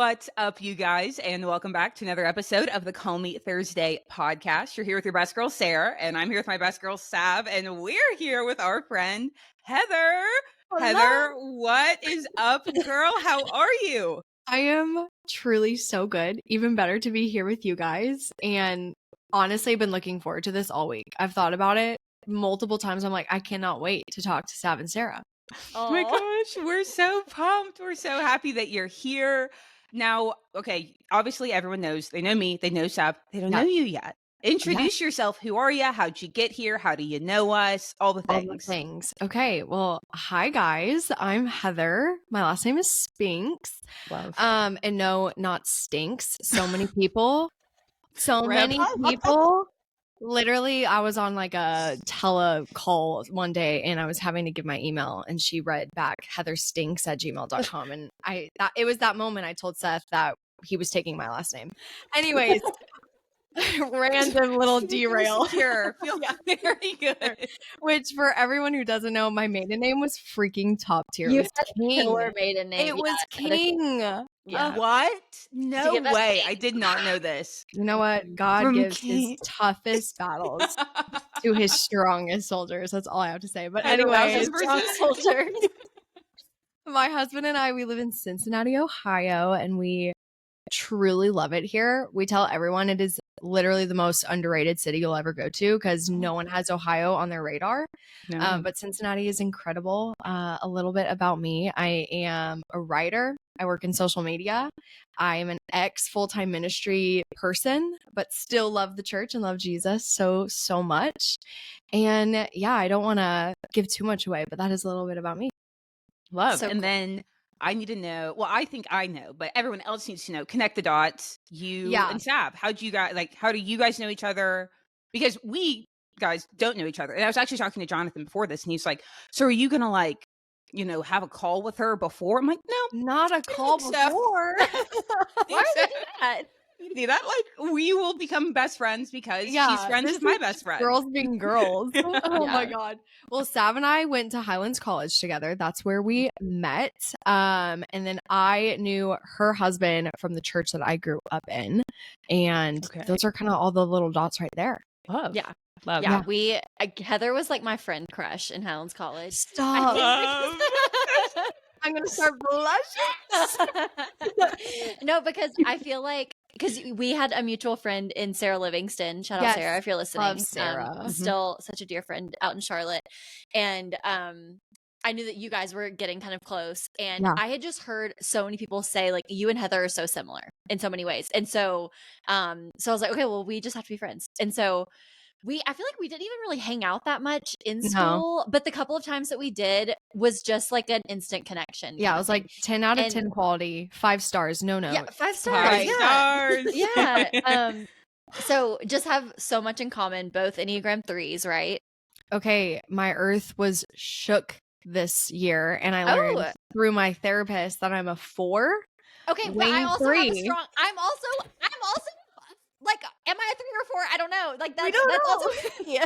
What's up, you guys, and welcome back to another episode of the Call Me Thursday podcast. You're here with your best girl, Sarah, and I'm here with my best girl, Sav, and we're here with our friend, Heather. Hello. Heather, what is up, girl? How are you? I am truly so good. Even better to be here with you guys. And honestly, I've been looking forward to this all week. I've thought about it multiple times. I'm like, I cannot wait to talk to Sav and Sar. Oh my gosh, we're so pumped. We're so happy that you're here. Now, okay, obviously everyone knows. They know me. They know Sav. They don't know you yet. Introduce yourself. Who are you? How'd you get here? How do you know us? All the things. Okay, well, hi guys. I'm Heather. My last name is Spinks. Love. And no, not Stinks. So many people. Many Rip. people. Literally, I was on like a telecall one day and I was having to give my email and she read back heatherstinks@gmail.com. And it was that moment I told Seth that he was taking my last name. Anyways, random little derail. Here, feel very good. Which for everyone who doesn't know, my maiden name was freaking top tier. You it was had King. killer maiden name. It was King. Yeah. What? No that way. name. I did not know this. You know what? God From gives King. his toughest battles to his strongest soldiers. That's all I have to say. But I know, anyways, strong soldier. my husband and I, we live in Cincinnati, Ohio, and we truly love it here. We tell everyone it is literally the most underrated city you'll ever go to because no one has Ohio on their radar. No. But Cincinnati is incredible. A little bit about me. I am a writer. I work in social media. I am an ex-full-time ministry person, but still love the church and love Jesus so much. And yeah, I don't want to give too much away, but that is a little bit about me. Love. So and cool. then I need to know, well, I think I know, but everyone else needs to know, connect the dots. You and Sav, how do you guys know each other? Because we guys don't know each other. And I was actually talking to Jonathan before this and he's like, so are you going to have a call with her before? I'm like, no. Not a call before. Why are they doing that? See that? Like, we will become best friends because she's friends with my best friend. Girls being girls. Oh my Yeah. God. Well, Sav and I went to Highlands College together. That's where we met. And then I knew her husband from the church that I grew up in. And those are kind of all the little dots right there. Love. Yeah. Love. Yeah. Heather was like my friend crush in Highlands College. Stop. Love. I'm going to start blushing. No, because I feel like, because we had a mutual friend in Sarah Livingston. Shout out Sarah if you're listening. Love Sarah. Still such a dear friend out in Charlotte. And I knew that you guys were getting kind of close. And I had just heard so many people say like you and Heather are so similar in so many ways. And so I was like, okay, well, we just have to be friends. And so I feel like we didn't even really hang out that much in school, but the couple of times that we did was just like an instant connection. Yeah, it was like 10 out of 10 quality, 5 stars, no note. Yeah, 5 stars. 5 stars. Yeah. So just have so much in common, both Enneagram 3s, right? Okay, my earth was shook this year, and I learned through my therapist that I'm a 4. Okay, but I also have a strong. I'm also like, am I a 3 or 4? I don't know. Like that's also me. I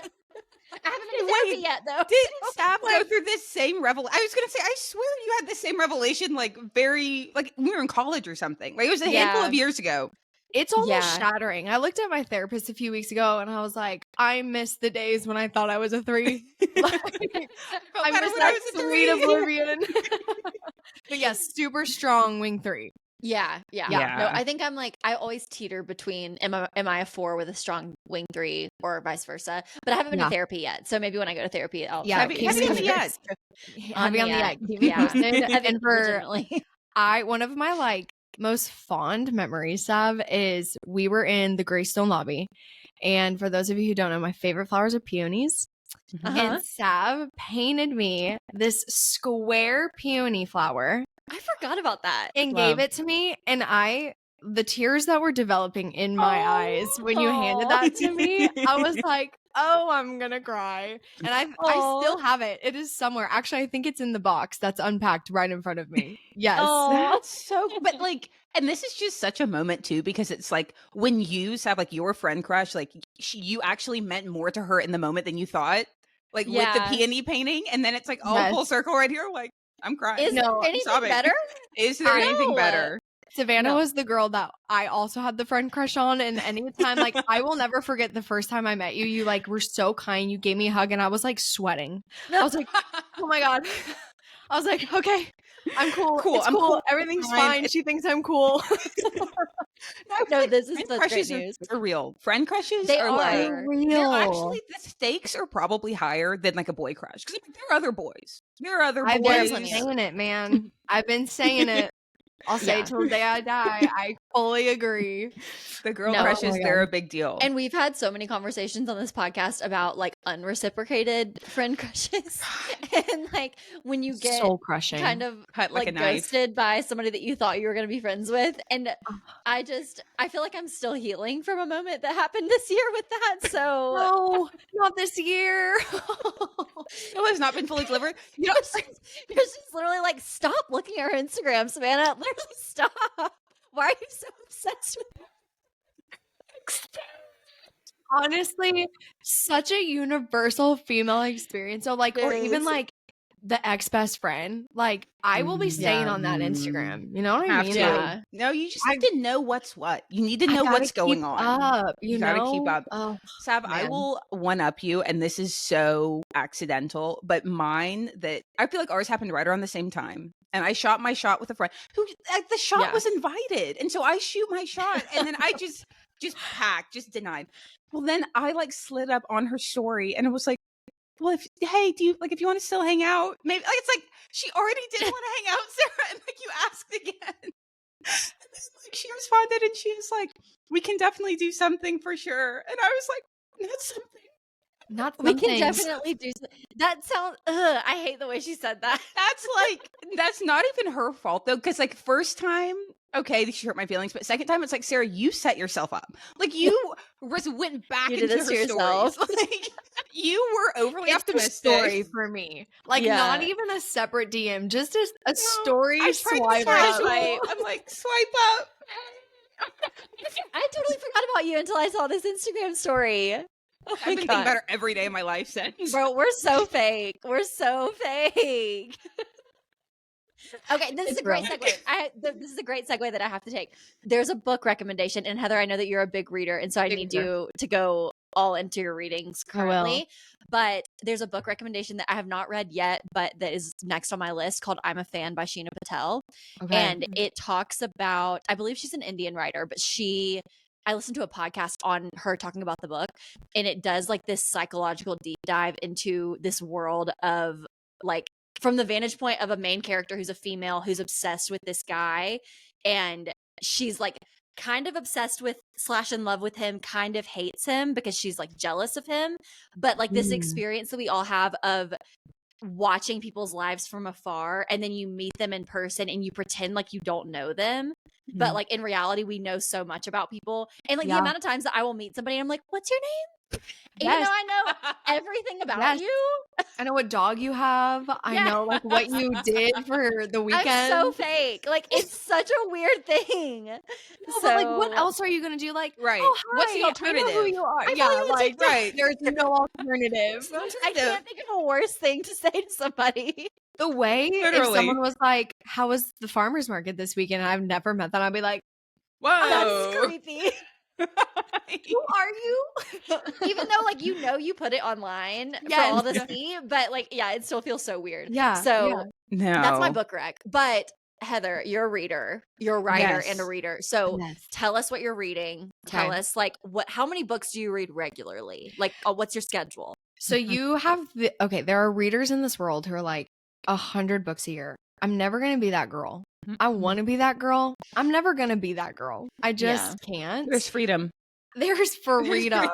haven't been in therapy yet, though. Didn't Sav go through this same revelation? I was gonna say, I swear you had the same revelation, like we were in college or something. Like it was a handful of years ago. It's almost shattering. I looked at my therapist a few weeks ago and I was like, I miss the days when I thought I was a 3. I miss that sweet oblivion. But yes, super strong wing 3. Yeah. No, I think I'm like, I always teeter between am I a 4 with a strong wing 3 or vice versa. But I haven't been to therapy yet. So maybe when I go to therapy, I'll Have you on the yet? Heavy on the yet. And for one of my most fond memories, Sav, is we were in the Greystone lobby. And for those of you who don't know, my favorite flowers are peonies. And Sav painted me this square peony flower. I forgot about that. And gave it to me. And the tears that were developing in my eyes when you handed that to me, I was like, oh, I'm going to cry. And I still have it. It is somewhere. Actually, I think it's in the box that's unpacked right in front of me. Yes. That's so, but and this is just such a moment too, because it's like when you have your friend crush, you actually meant more to her in the moment than you thought, with the peony painting. And then it's all full circle right here. I'm crying. Is there anything better? Is there anything better? Savannah was the girl that I also had the friend crush on. And anytime, like, I will never forget the first time I met you. You like were so kind. You gave me a hug and I was like sweating. I was like, oh my God. I was like, okay, I'm cool. It's cool. Everything's fine. She thinks I'm cool. No, this is such great news. Are real. Friend crushes they are like real. They're actually, the stakes are probably higher than like a boy crush. Because there are other boys. I've been saying it, man. I've been saying it. I'll say till the day I die. I fully agree. The girl crushes, they're a big deal. And we've had so many conversations on this podcast about like unreciprocated friend crushes. And like when you get soul crushing, kind of like ghosted by somebody that you thought you were going to be friends with. And I feel like I'm still healing from a moment that happened this year with that. So no, not this year. It has not been fully delivered. You know, you're just literally like, stop looking at her Instagram, Savannah. Literally stop. Why are you so obsessed with her? Honestly, such a universal female experience. So like, or even like the ex-best friend, like I will be staying on that Instagram. You know what I mean? Yeah. No, you just have to know what's what. You need to know what's going on. You gotta keep up. Sav, I will one up you, and this is so accidental, but mine that I feel like ours happened right around the same time. And I shot my shot with a friend who the shot was invited. And so I shoot my shot and then I just denied. Well, then I like slid up on her story and it was like, well, if you want to still hang out, maybe like, it's like she already didn't want to hang out, Sarah, and like you asked again. And then, like she responded and she was like, we can definitely do something for sure. And I was like, that's something. We can definitely do that. Sounds I hate the way she said that. That's not even her fault though, because like first time, okay, she hurt my feelings, but second time it's like, Sarah, you set yourself up. Like you went back into her stories. Like you were overly optimistic. Story for me, like not even a separate DM, just a story. I tried to swipe. I'm like, swipe up. I totally forgot about you until I saw this Instagram story. I've been thinking about her every day of my life since. Bro, we're so fake. We're so fake. Okay, this is a great segue. This is a great segue that I have to take. There's a book recommendation, and Heather, I know that you're a big reader, and so I need you to go all into your readings currently. But there's a book recommendation that I have not read yet, but that is next on my list called "I'm a Fan" by Sheena Patel, and it talks about, I believe she's an Indian writer, but I listened to a podcast on her talking about the book, and it does like this psychological deep dive into this world of like, from the vantage point of a main character who's a female who's obsessed with this guy, and she's like kind of obsessed with / in love with him, kind of hates him because she's like jealous of him, but like this experience that we all have of watching people's lives from afar, and then you meet them in person and you pretend like you don't know them, but like in reality we know so much about people. And like the amount of times that I will meet somebody and I'm like, what's your name? Even though I know everything about you. I know what dog you have. I know like what you did for the weekend. I'm so fake. Like it's such a weird thing. No, but like what else are you gonna do? Like, right. Oh, hi, what's the alternative? I know who you are. There's no alternative. I can't think of a worse thing to say to somebody. The way if someone was like, how was the farmer's market this weekend? And I've never met them, I'd be like, whoa, that's creepy. Who are you? Even though like you put it online for all to see, but like it still feels so weird. So that's my book rec. But Heather, you're a reader, you're a writer and a reader. So tell us what you're reading. Tell us like how many books do you read regularly? Like what's your schedule? So you have there are readers in this world who are like 100 books a year. I'm never gonna be that girl. I want to be that girl. I'm never gonna be that girl. I just can't. There's freedom. There's freedom.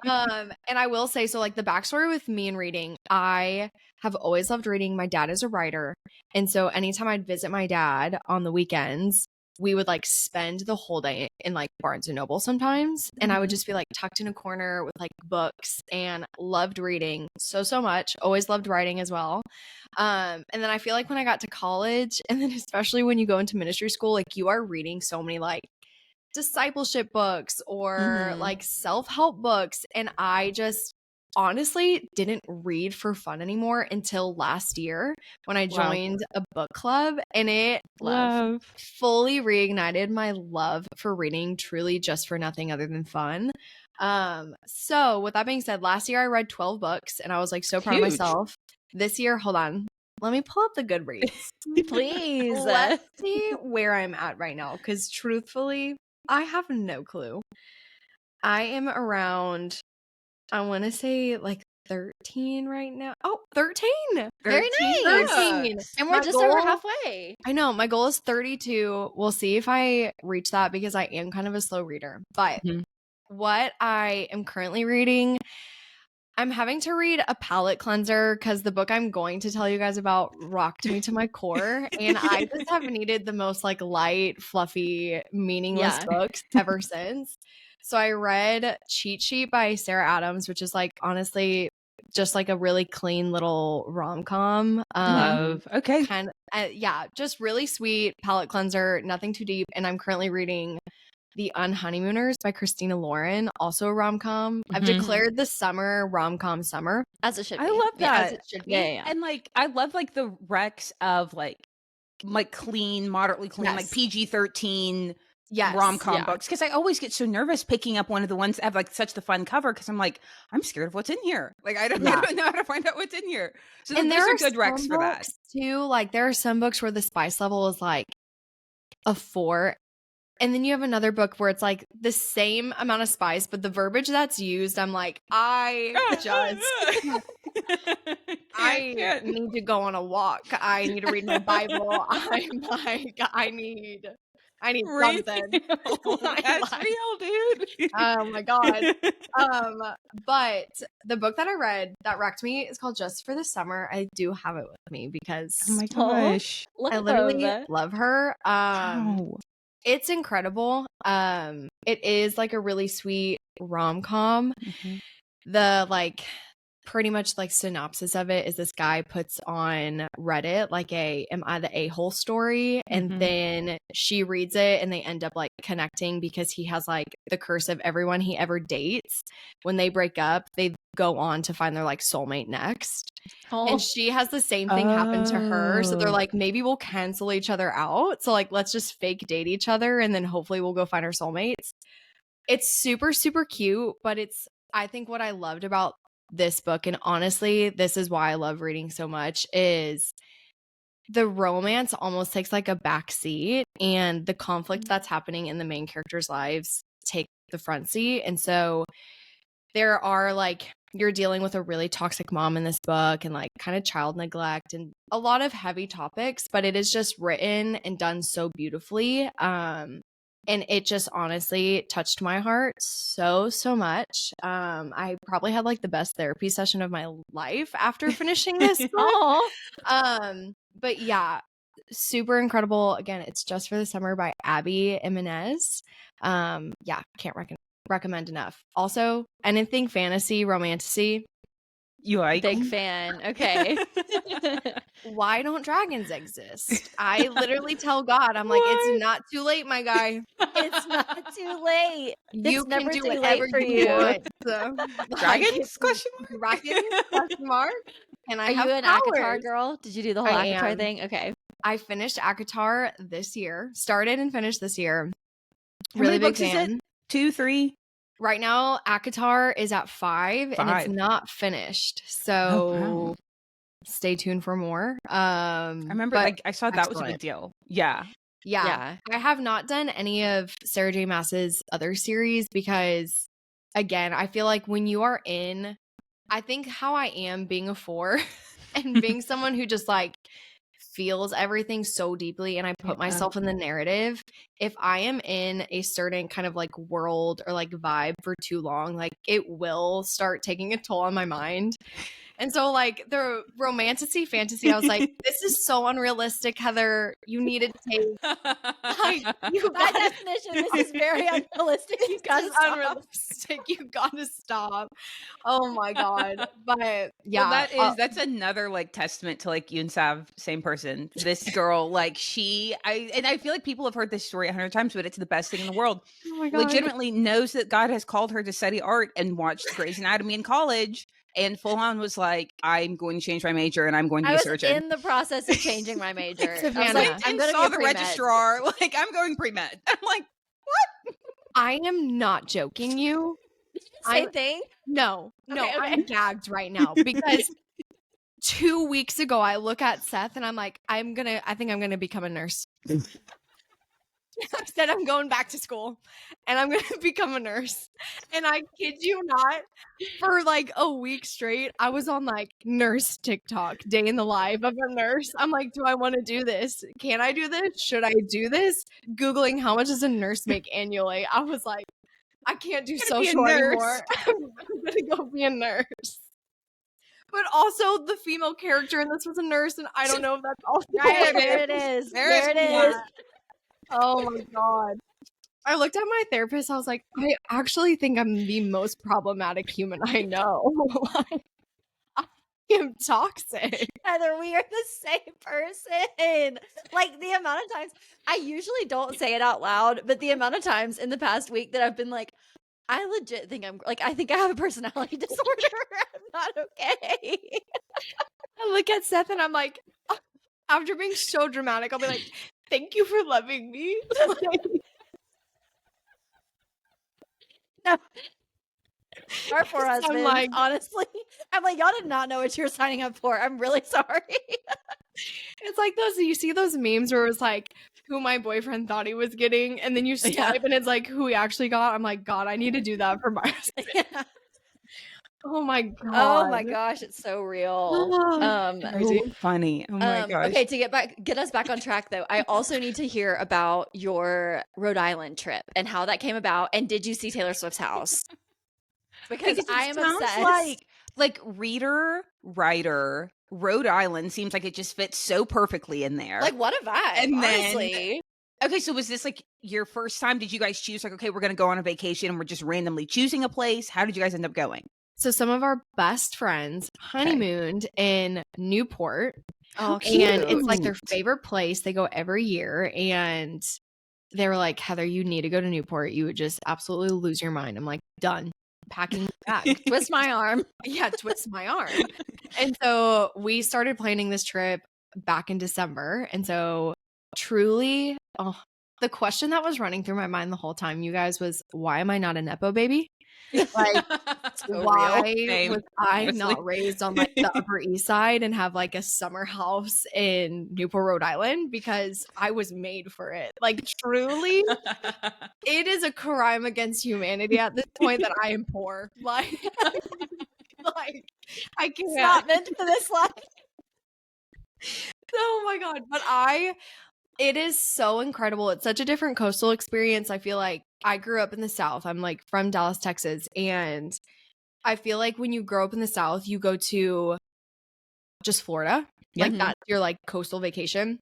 And I will say, so like the backstory with me and reading, I have always loved reading. My dad is a writer. And so anytime I'd visit my dad on the weekends, we would like spend the whole day in like Barnes and Noble sometimes. And I would just be like tucked in a corner with like books, and loved reading so much. Always loved writing as well. And then I feel like when I got to college, and then especially when you go into ministry school, like you are reading so many like discipleship books or like self-help books. And I just honestly didn't read for fun anymore until last year when I joined a book club, and it fully reignited my love for reading, truly just for nothing other than fun. So with that being said, last year I read 12 books and I was like so proud of myself. This year, hold on, let me pull up the Goodreads. Please. Let's see where I'm at right now, because truthfully, I have no clue. I am around, I want to say like 13 right now. Oh, 13. Very nice. 13. And we're just over halfway. I know. My goal is 32. We'll see if I reach that because I am kind of a slow reader. But what I am currently reading, I'm having to read a palate cleanser because the book I'm going to tell you guys about rocked me to my core. And I just have needed the most like light, fluffy, meaningless books ever since. So I read Cheat Sheet by Sarah Adams, which is like honestly just like a really clean little rom-com. Okay. Kind of, just really sweet, palate cleanser, nothing too deep. And I'm currently reading The Unhoneymooners by Christina Lauren, also a rom-com. I've declared the summer rom-com summer. As it should be. I love that. As it should be. Yeah. And like, I love like the recs of like clean, moderately clean, like PG-13 rom-com books. Because I always get so nervous picking up one of the ones that have like such the fun cover because I'm like, I'm scared of what's in here. Like, I don't know how to find out what's in here. So and there are good recs for that. Too, like there are some books where the spice level is like a 4. And then you have another book where it's like the same amount of spice, but the verbiage that's used, I'm like, I need to go on a walk. I need to read my Bible. I'm like, I need something. That's real, dude. Oh my God. But the book that I read that wrecked me is called Just for the Summer. I do have it with me because oh my gosh, I literally love her. It's incredible. It is like a really sweet rom-com. The like pretty much like synopsis of it is this guy puts on Reddit like a am I the a-hole story, and then she reads it and they end up like connecting because he has like the curse of everyone he ever dates. When they break up, they go on to find their like soulmate next. And she has the same thing happen to her. So they're like, maybe we'll cancel each other out. So like, let's just fake date each other and then hopefully we'll go find our soulmates. It's super, super cute, but I think what I loved about this book, and honestly, this is why I love reading so much, is the romance almost takes like a back seat and the conflict that's happening in the main characters' lives take the front seat. And so there are like, you're dealing with a really toxic mom in this book and like kind of child neglect and a lot of heavy topics, but it is just written and done so beautifully. And it just honestly touched my heart so much. I probably had like the best therapy session of my life after finishing this book. But yeah, super incredible. Again, it's Just for the Summer by Abby Jimenez. Can't recommend enough. Also, anything fantasy, romantasy. You like? Big fan. Okay. Why don't dragons exist? I literally tell God, I'm like, it's not too late, my guy. It's not too late. You it's can never do too whatever late for you want. Dragons? Question mark? Dragons? Question mark? And Are you an ACOTAR girl? Did you do the whole ACOTAR thing? Okay. I finished ACOTAR this year. Started and finished this year. Really big fan. 2, 3? Right now, ACOTAR is at 5 and it's not finished. So stay tuned for more. I remember I saw that was a big deal. Yeah. I have not done any of Sarah J. Maas's other series because, again, I feel like when you are in, I think how I am being a 4 and being someone who just like feels everything so deeply and I put myself in the narrative. If I am in a certain kind of like world or like vibe for too long, like it will start taking a toll on my mind. And so like the romantasy fantasy, I was like, this is so unrealistic, Heather. You need to take like, by definition, this is very unrealistic. You gotta stop. Unrealistic. You gotta stop. Oh my God. But yeah. Well, that's another like testament to like you and Sav, same person. This girl, like I feel like people have heard this story 100 times, but it's the best thing in the world. Oh my God. Legitimately knows that God has called her to study art and watched Grey's Anatomy in college and full on was like, I'm going to change my major and I'm going to be a surgeon. I was in the process of changing my major. I was like, I'm going to be the registrar. Like, I'm going pre-med. I'm like, what? I am not joking you. Same thing? No, okay. I'm gagged right now because 2 weeks ago I look at Seth and I'm like, I think I'm gonna become a nurse. I said I'm going back to school and I'm going to become a nurse. And I kid you not, for like a week straight, I was on like nurse TikTok, day in the life of a nurse. I'm like, do I want to do this? Can I do this? Should I do this? Googling how much does a nurse make annually? I was like, I can't do social anymore. I'm going to go be a nurse. But also, the female character in this was a nurse, and I don't know if that's all. There it is. There it is. Oh my God. I looked at my therapist. I was like, I actually think I'm the most problematic human I know. Like, I am toxic. Heather, we are the same person. Like, the amount of times, I usually don't say it out loud, but the amount of times in the past week that I've been like, I legit think I think I have a personality disorder. I'm not okay. I look at Seth and I'm like, after being so dramatic, I'll be like, thank you for loving me. No. Our poor husbands, like, honestly. I'm like, y'all did not know what you were signing up for. I'm really sorry. It's like you see those memes where it was like, who my boyfriend thought he was getting, and then you swipe and it's like who he actually got. I'm like, God, I need to do that for my husband. Yeah. Oh my God. Oh my gosh, it's so real. So funny. Oh my gosh. Okay, to get us back on track though, I also need to hear about your Rhode Island trip and how that came about. And did you see Taylor Swift's house? Because I am obsessed. Like reader, writer, Rhode Island seems like it just fits so perfectly in there. Like, what a vibe, and honestly. Okay, so was this like your first time? Did you guys choose like, okay, we're going to go on a vacation and we're just randomly choosing a place? How did you guys end up going? So some of our best friends honeymooned in Newport. Oh, cute. And it's like their favorite place. They go every year. And they were like, Heather, you need to go to Newport. You would just absolutely lose your mind. I'm like, done. Packing back. Twist my arm. Yeah, twist my arm. And so we started planning this trip back in December. And so truly, the question that was running through my mind the whole time, you guys, was why am I not a Nepo baby? Like, why was I not raised on like the Upper East Side and have like a summer house in Newport, Rhode Island? Because I was made for it. Like, truly, it is a crime against humanity at this point that I am poor. Like I can't. Not meant for this life. Oh my God. But it is so incredible. It's such a different coastal experience. I feel like I grew up in the South. I'm like from Dallas, Texas. And I feel like when you grow up in the South, you go to just Florida. Like that's your like coastal vacation,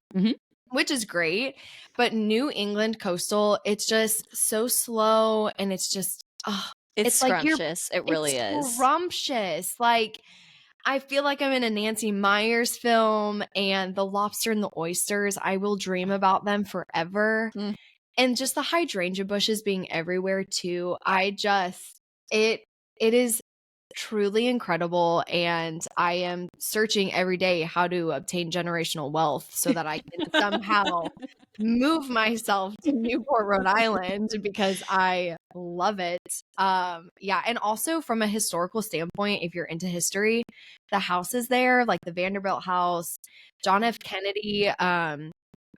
which is great. But New England coastal, it's just so slow. And it's just, it's scrumptious. It really is scrumptious. Like, I feel like I'm in a Nancy Meyers film, and the lobster and the oysters, I will dream about them forever. And just the hydrangea bushes being everywhere too. It is truly incredible. And I am searching every day how to obtain generational wealth so that I can somehow move myself to Newport, Rhode Island, because I love it. Yeah. And also from a historical standpoint, if you're into history, the houses there, like the Vanderbilt house, John F. Kennedy,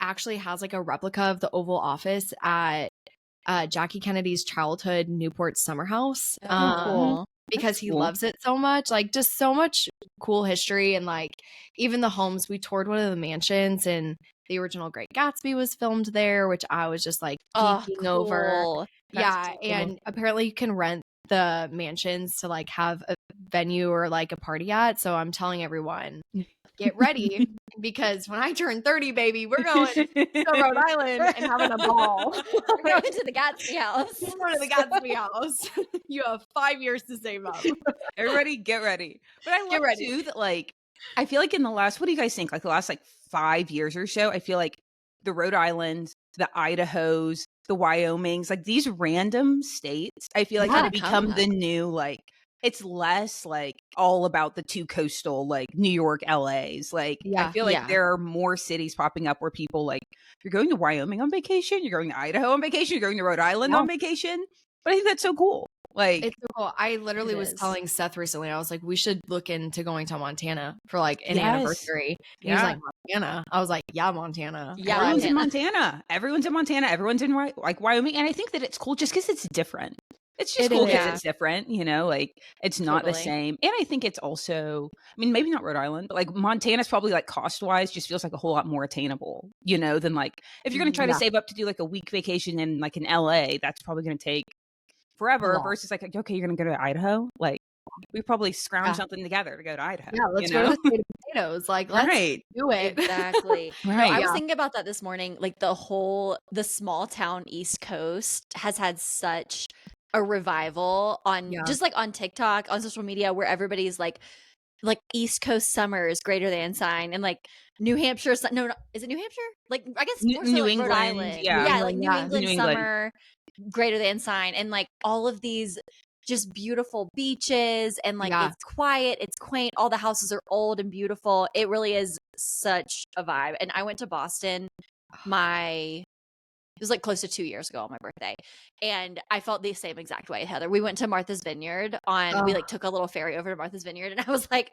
actually has like a replica of the Oval Office at Jackie Kennedy's childhood Newport summer house. Cool. Because he loves it so much. Like, just so much cool history. And like, even the homes, we toured one of the mansions, and the original Great Gatsby was filmed there, which I was just like geeking over. Yeah. So cool. And apparently you can rent the mansions to like have a venue or like a party at. So I'm telling everyone, get ready, because when I turn 30, baby, we're going to Rhode Island and having a ball. We're going to the Gatsby house. We're going to the Gatsby house. You have 5 years to save up. Everybody get ready. But I love too that, like, I feel like in the last, what do you guys think? Like the last like 5 years or so, I feel like the Rhode Islands, the Idahos, the Wyomings, like these random states, I feel like have become the new like it's less like all about the two coastal, like New York, LA's. Like, I feel like there are more cities popping up where people like, you're going to Wyoming on vacation, you're going to Idaho on vacation, you're going to Rhode Island on vacation. But I think that's so cool. Like, it's so cool. I literally was telling Seth recently, I was like, we should look into going to Montana for like an anniversary. And he was like, Montana. I was like, yeah, Montana. Yeah, everyone's in Montana. Everyone's in Montana. Everyone's in like Wyoming. And I think that it's cool just because it's different. It's just cool because it's different, you know, like it's not the same. And I think it's also, I mean, maybe not Rhode Island, but like Montana's probably like cost wise just feels like a whole lot more attainable, you know, than like if you're going to try to save up to do like a week vacation in like in LA, that's probably going to take forever versus like, okay, you're going to go to Idaho. Like we probably scrounge something together to go to Idaho. Yeah, let's go to the state of potatoes. Like, let's do it. Exactly. I was thinking about that this morning. Like the small town East Coast has had such a revival on just like on TikTok, on social media, where everybody's like East Coast summers greater than sign, and like New Hampshire. No, is it New Hampshire? Like I guess more so New like England. Rhode Island. Yeah, like New England summer greater than sign, and like all of these just beautiful beaches, and like it's quiet, it's quaint, all the houses are old and beautiful. It really is such a vibe. And I went to Boston it was like close to 2 years ago on my birthday. And I felt the same exact way, Heather. We went to Martha's Vineyard we like took a little ferry over to Martha's Vineyard, and I was like,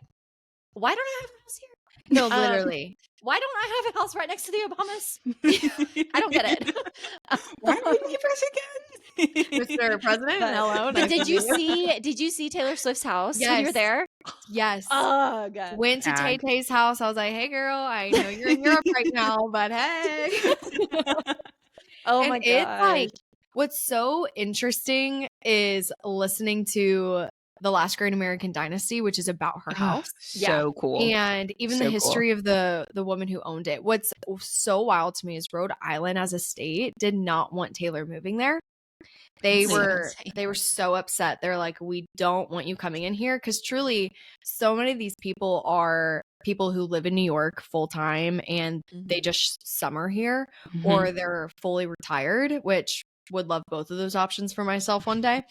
why don't I have a house here? No, literally. Why don't I have a house right next to the Obamas? I don't get it. Why don't we neighbors again? Mr. President, hello. But did you see Taylor Swift's house when you were there? Yes. Oh, God. Went to Tay Tay's house. I was like, hey, girl, I know you're in Europe right now, but hey. Oh my God. It's like, what's so interesting is listening to The Last Great American Dynasty, which is about her house. So cool. And even the history of the woman who owned it. What's so wild to me is Rhode Island as a state did not want Taylor moving there. They were so upset. They're like, we don't want you coming in here, because truly so many of these people are people who live in New York full time, and they just summer here, or they're fully retired, which would love both of those options for myself one day.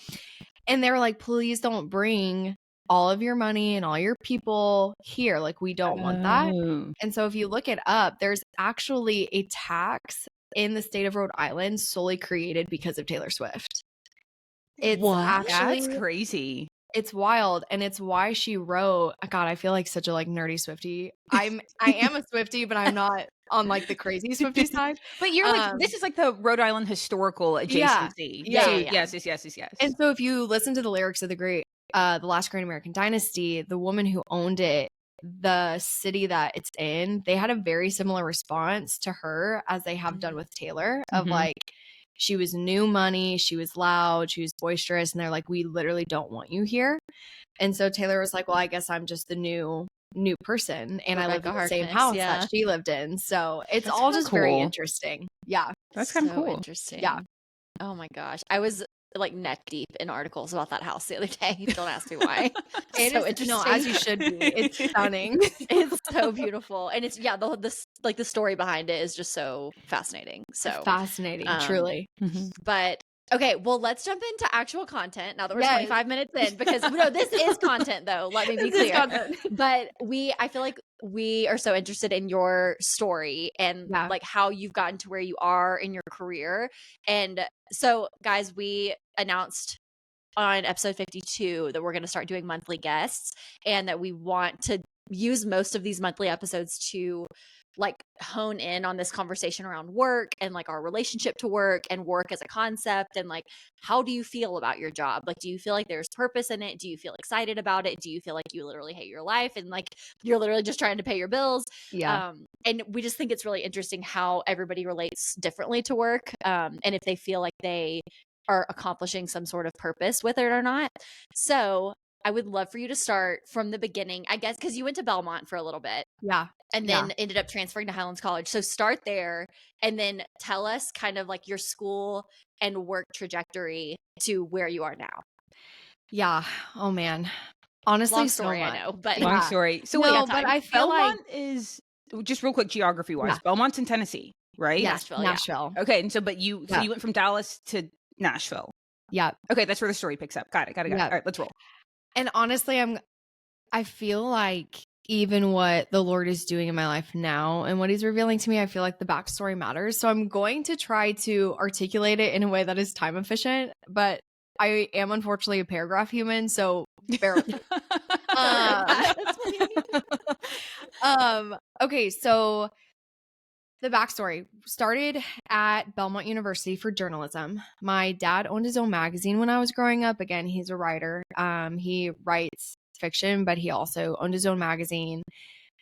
And they were like, please don't bring all of your money and all your people here. Like, we don't want that. And so if you look it up, there's actually a tax in the state of Rhode Island solely created because of Taylor Swift. It's actually, that's crazy. It's wild. And it's why she wrote, God, I feel like such a like nerdy Swiftie. I am a Swiftie, but I'm not on like the crazy Swiftie side. But you're like, this is like the Rhode Island historical adjacency. Yes. And so if you listen to the lyrics of the Last Great American Dynasty, the woman who owned it, the city that it's in, they had a very similar response to her as they have done with Taylor, of like, she was new money, she was loud, she was boisterous, and they're like, we literally don't want you here. And so Taylor was like, well, I guess I'm just the new person, and I live in the same house that she lived in. So it's all just very interesting. Yeah, that's kind of cool. Interesting. Yeah. Oh my gosh, I was like neck deep in articles about that house the other day. Don't ask me why. It's so interesting. No, as you should be. It's stunning. It's so beautiful, and it's the story behind it is just so fascinating. So fascinating, truly. But okay, well, let's jump into actual content now that we're 25 minutes in, because this is content, though. Let me be clear. But I feel like we are so interested in your story and like how you've gotten to where you are in your career. And so, guys, we announced on episode 52 that we're going to start doing monthly guests, and that we want to use most of these monthly episodes to like hone in on this conversation around work and like our relationship to work and work as a concept, and like, how do you feel about your job? Like, do you feel like there's purpose in it? Do you feel excited about it? Do you feel like you literally hate your life and like you're literally just trying to pay your bills? And we just think it's really interesting how everybody relates differently to work, and if they feel like they are accomplishing some sort of purpose with it or not. So I would love for you to start from the beginning, I guess, because you went to Belmont for a little bit. Yeah. And then ended up transferring to Highlands College. So start there, and then tell us kind of like your school and work trajectory to where you are now. Yeah. Oh, man. Honestly, long story, I know. But long story. So but I feel Belmont is, just real quick, geography-wise, Belmont's in Tennessee, right? Nashville. Okay. And so, but you went from Dallas to Nashville. Yeah. Okay. That's where the story picks up. Got it. All right. Let's roll. And honestly, I feel like even what the Lord is doing in my life now and what he's revealing to me, I feel like the backstory matters. So I'm going to try to articulate it in a way that is time efficient, but I am unfortunately a paragraph human, so bear with me. Okay, so the backstory started at Belmont University for journalism. My dad owned his own magazine when I was growing up. Again, he's a writer. He writes fiction, but he also owned his own magazine.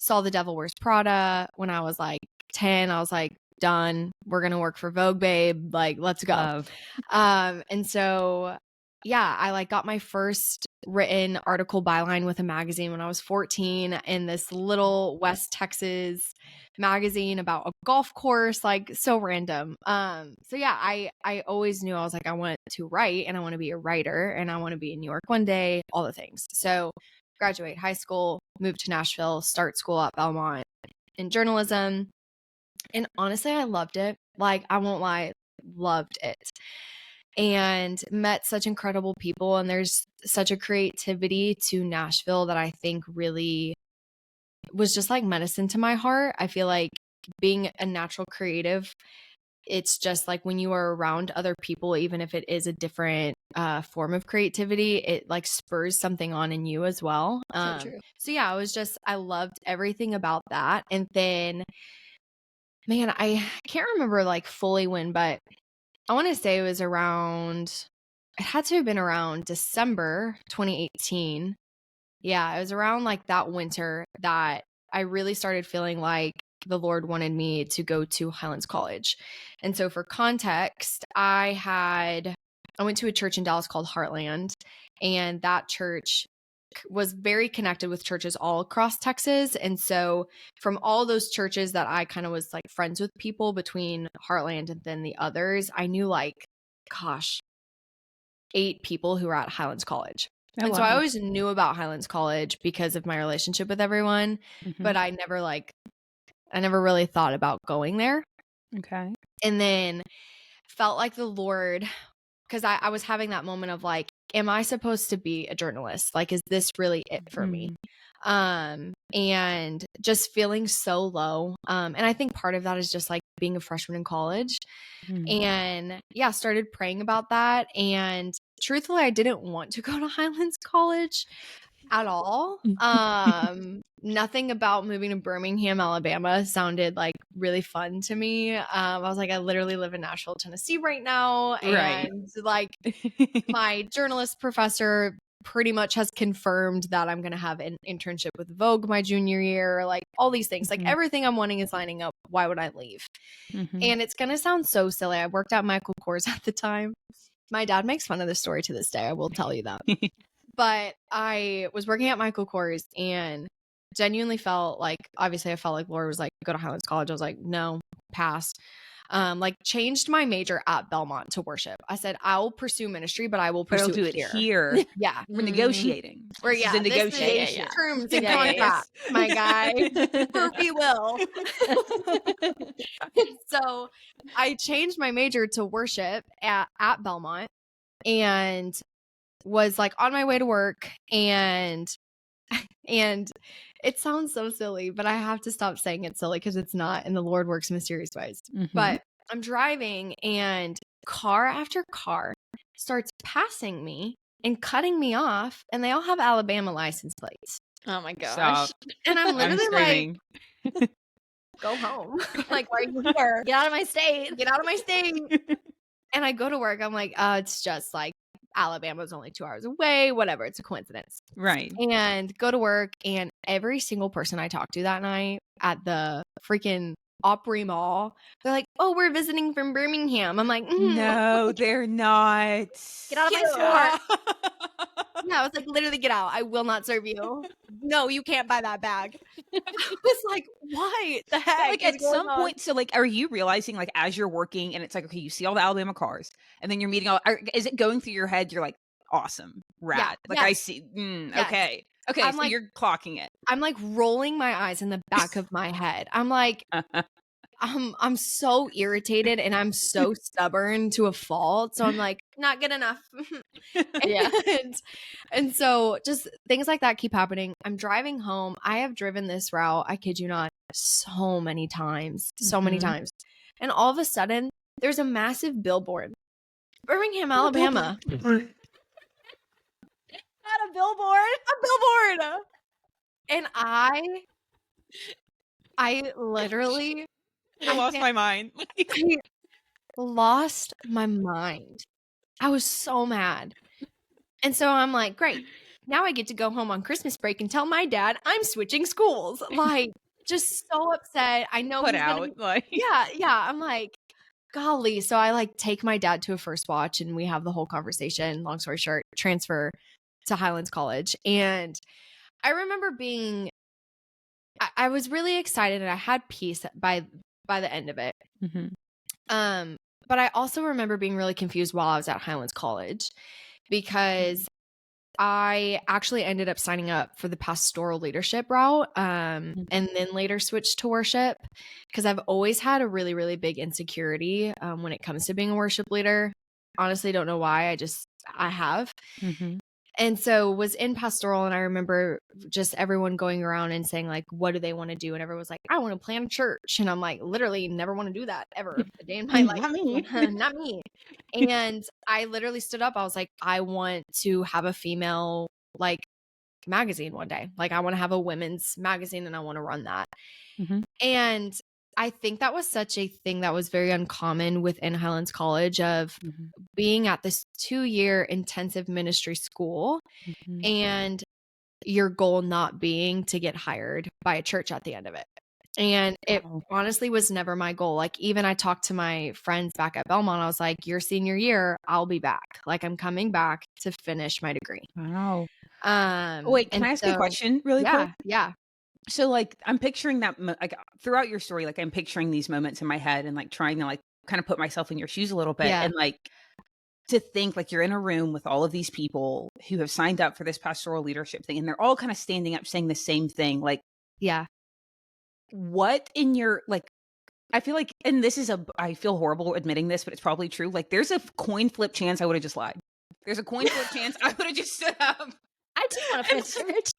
Saw The Devil Wears Prada when I was like 10. I was like, done. We're going to work for Vogue, babe. Like, let's go. And so, yeah, I like got my first written article byline with a magazine when I was 14 in this little West Texas magazine about a golf course, like so random. So yeah, I always knew I was like, I want to write and I want to be a writer and I want to be in New York one day, all the things. So graduate high school, move to Nashville, start school at Belmont in journalism. And honestly, I loved it. Like, I won't lie, loved it. And met such incredible people. And there's such a creativity to Nashville that I think really was just like medicine to my heart. I feel like being a natural creative, it's just like when you are around other people, even if it is a different form of creativity, it like spurs something on in you as well. So true. So yeah, I loved everything about that. And then, man, I can't remember like fully when, but I want to say it had to have been around December 2018. Yeah, it was around like that winter that I really started feeling like the Lord wanted me to go to Highlands College. And so for context, I went to a church in Dallas called Heartland, and that church was very connected with churches all across Texas. And so from all those churches that I kind of was like friends with people between Heartland and then the others, I knew like, gosh, 8 people who were at Highlands College. And so I always knew about Highlands College because of my relationship with everyone, but I never really thought about going there. Okay. And then felt like the Lord, because I was having that moment of like, am I supposed to be a journalist? Like, is this really it for me? And just feeling so low. And I think part of that is just like being a freshman in college. And yeah, started praying about that. And truthfully, I didn't want to go to Highlands College at all. Nothing about moving to Birmingham, Alabama sounded like really fun to me. I was like, I literally live in Nashville, Tennessee right now. And like my journalist professor pretty much has confirmed that I'm going to have an internship with Vogue my junior year, like all these things, like everything I'm wanting is lining up. Why would I leave? And it's going to sound so silly. I worked at Michael Kors at the time. My dad makes fun of this story to this day. I will tell you that. But I was working at Michael Kors and genuinely felt like, obviously I felt like Laura was like, go to Highlands College. I was like, no, pass. Like changed my major at Belmont to worship. I said, I'll pursue ministry, but I will pursue it here. Yeah. We're negotiating. We're this is a negotiation. Terms and contracts, my guy. For we will. So I changed my major to worship at Belmont and was like on my way to work and it sounds so silly, but I have to stop saying it's silly because it's not, and the Lord works in mysterious ways. But I'm driving and car after car starts passing me and cutting me off, and they all have Alabama license plates. Oh my gosh. Stop. And I'm literally like, go home. Like, why are you here? Get out of my state. Get out of my state. And I go to work. I'm like, it's just like Alabama's only 2 hours away, whatever. It's a coincidence. Right. And go to work. And every single person I talked to that night at the freaking Opry Mall, they're like, oh, we're visiting from Birmingham. I'm like, no, they're not. Get out of my store. Yeah, I was like, literally get out. I will not serve you. No, you can't buy that bag. I was like, why the heck? But like at some point, so like, are you realizing like as you're working and it's like, okay, you see all the Alabama cars and then you're meeting is it going through your head? You're like, awesome, rad. Yeah, like I see. Okay. Okay. I'm so like, you're clocking it. I'm like rolling my eyes in the back of my head. I'm like, I'm so irritated and I'm so stubborn to a fault. So I'm like, not good enough. Yeah. And so just things like that keep happening. I'm driving home. I have driven this route, I kid you not, so many times. And all of a sudden, there's a massive billboard. Birmingham, Alabama. Not a billboard. A billboard. And I literally lost my mind. I lost my mind. I was so mad. And so I'm like, great. Now I get to go home on Christmas break and tell my dad I'm switching schools. Like, just so upset. I know Put out. Yeah. I'm like, golly. So I like take my dad to a first watch and we have the whole conversation. Long story short, transfer to Highlands College. And I remember I was really excited and I had peace by the end of it. But I also remember being really confused while I was at Highlands College because I actually ended up signing up for the pastoral leadership route and then later switched to worship because I've always had a really, really big insecurity when it comes to being a worship leader. Honestly, don't know why. I have. And so was in pastoral and I remember just everyone going around and saying like, what do they want to do? And everyone was like, I want to plant a church. And I'm like, literally never want to do that ever a day in my life. Not me. And I literally stood up. I was like, I want to have a female like magazine one day. Like I want to have a women's magazine and I want to run that. And I think that was such a thing that was very uncommon within Highlands College of being at this 2-year intensive ministry school and your goal not being to get hired by a church at the end of it. And it honestly was never my goal. Like even I talked to my friends back at Belmont. I was like, your senior year, I'll be back. Like I'm coming back to finish my degree. Wow. Wait, can I ask a question really quick? Yeah. So like I'm picturing that like throughout your story, like I'm picturing these moments in my head and like trying to like kind of put myself in your shoes a little bit and like to think like you're in a room with all of these people who have signed up for this pastoral leadership thing and they're all kind of standing up saying the same thing. Like, what in your like, I feel like, and this is I feel horrible admitting this, but it's probably true. Like there's a coin flip chance I would have just lied. There's a coin flip chance I would have just stood up. I do want to plant a church.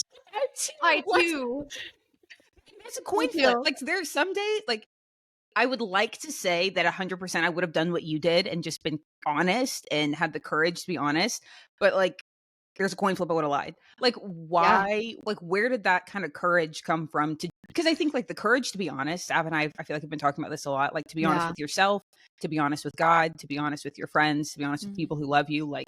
I do. It's a coin flip. Like there's some days, like I would like to say that 100% I would have done what you did and just been honest and had the courage to be honest. But like, there's a coin flip I would have lied. Like why? Like where did that kind of courage come from? Because I think like the courage to be honest, Sav and I feel like I've been talking about this a lot. Like to be honest with yourself, to be honest with God, to be honest with your friends, to be honest with people who love you. Like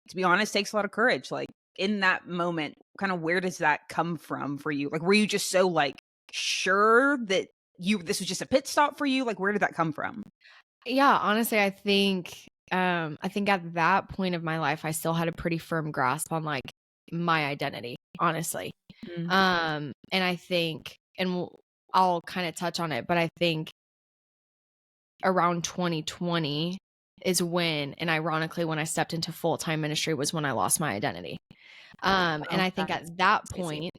to be honest takes a lot of courage. Like in that moment, kind of where does that come from for you? Like were you just so like sure that this was just a pit stop for you? Like where did that come from? Yeah, honestly, I think at that point of my life I still had a pretty firm grasp on like my identity, honestly. And I think, and I'll kind of touch on it, but I think around 2020 is when, and ironically when I stepped into full-time ministry was when I lost my identity. And I think at that point,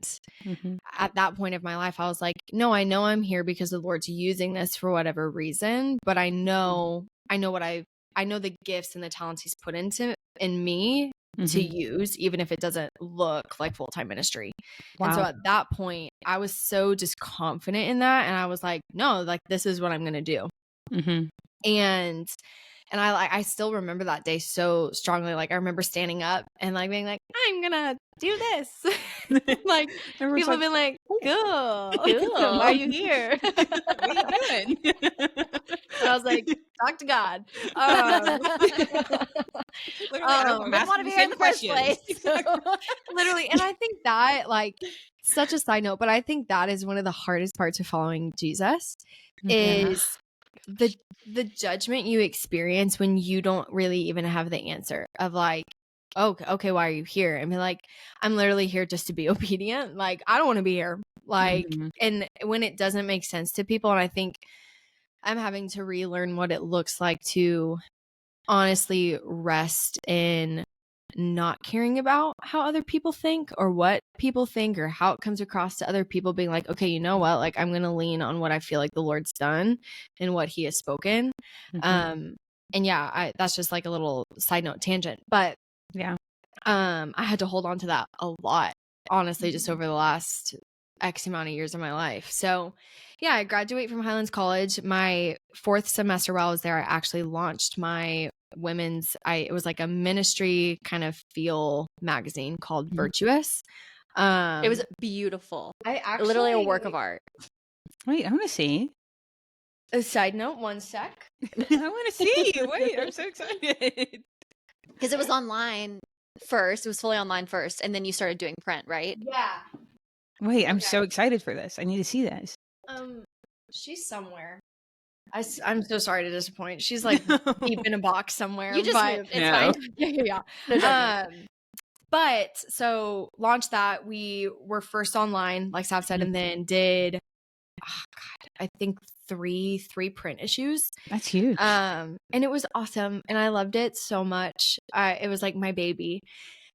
of my life, I was like, no, I know I'm here because the Lord's using this for whatever reason, but I know the gifts and the talents he's put in me to use, even if it doesn't look like full-time ministry. And so at that point, I was so just confident in that. And I was like, no, like this is what I'm going to do. And I still remember that day so strongly. Like I remember standing up and like being like, I'm gonna do this. Like people have been like, cool. Why are you here? What are you doing? And I was like, talk to God. Literally, I don't want to be here in the first place. Literally, and I think that like such a side note, but I think that is one of the hardest parts of following Jesus is the judgment you experience when you don't really even have the answer of like, oh, okay, why are you here? I mean, like, I'm literally here just to be obedient. Like, I don't want to be here. Like, and when it doesn't make sense to people, and I think I'm having to relearn what it looks like to honestly rest in not caring about how other people think or what people think or how it comes across to other people, being like, okay, you know what? Like, I'm going to lean on what I feel like the Lord's done and what he has spoken. And yeah, that's just like a little side note tangent, but yeah, I had to hold on to that a lot, honestly, just over the last X amount of years of my life. So yeah, I graduate from Highlands College. My 4th semester while I was there, I actually launched my women's, it was like a ministry kind of feel magazine called Virtuous. It was beautiful. Literally a work of art. Wait, I want to see. A side note, one sec. I want to see. Wait, I'm so excited. Because it was online first. It was fully online first. And then you started doing print, right? Yeah. Wait, I'm so excited for this. I need to see this. She's somewhere. I'm so sorry to disappoint. She's like deep in a box somewhere. You just moved. It's fine. Yeah. But so launched that. We were first online, like Sav said, and then did, I think three print issues. That's huge. And it was awesome. And I loved it so much. It was like my baby.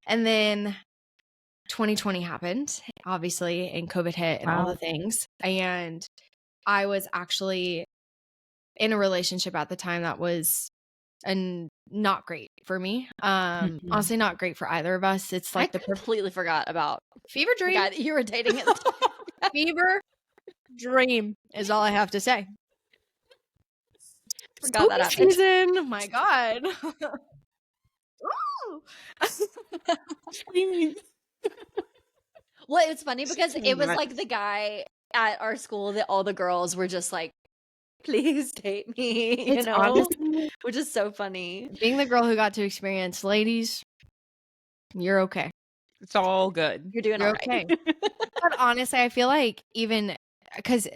And then 2020 happened, obviously, and COVID hit and all the things. And I was actually in a relationship at the time that was not great for me. Honestly, not great for either of us. It's like I completely forgot about fever dream. The guy that you were dating at the time. Fever dream is all I have to say. Forgot that happened. Season. Oh my God. Well, it's funny because it was like the guy at our school that all the girls were just like, please date me, you know, honestly, which is so funny. Being the girl who got to experience, ladies, you're okay. It's all good. You're doing all right. Okay. But honestly, I feel like even because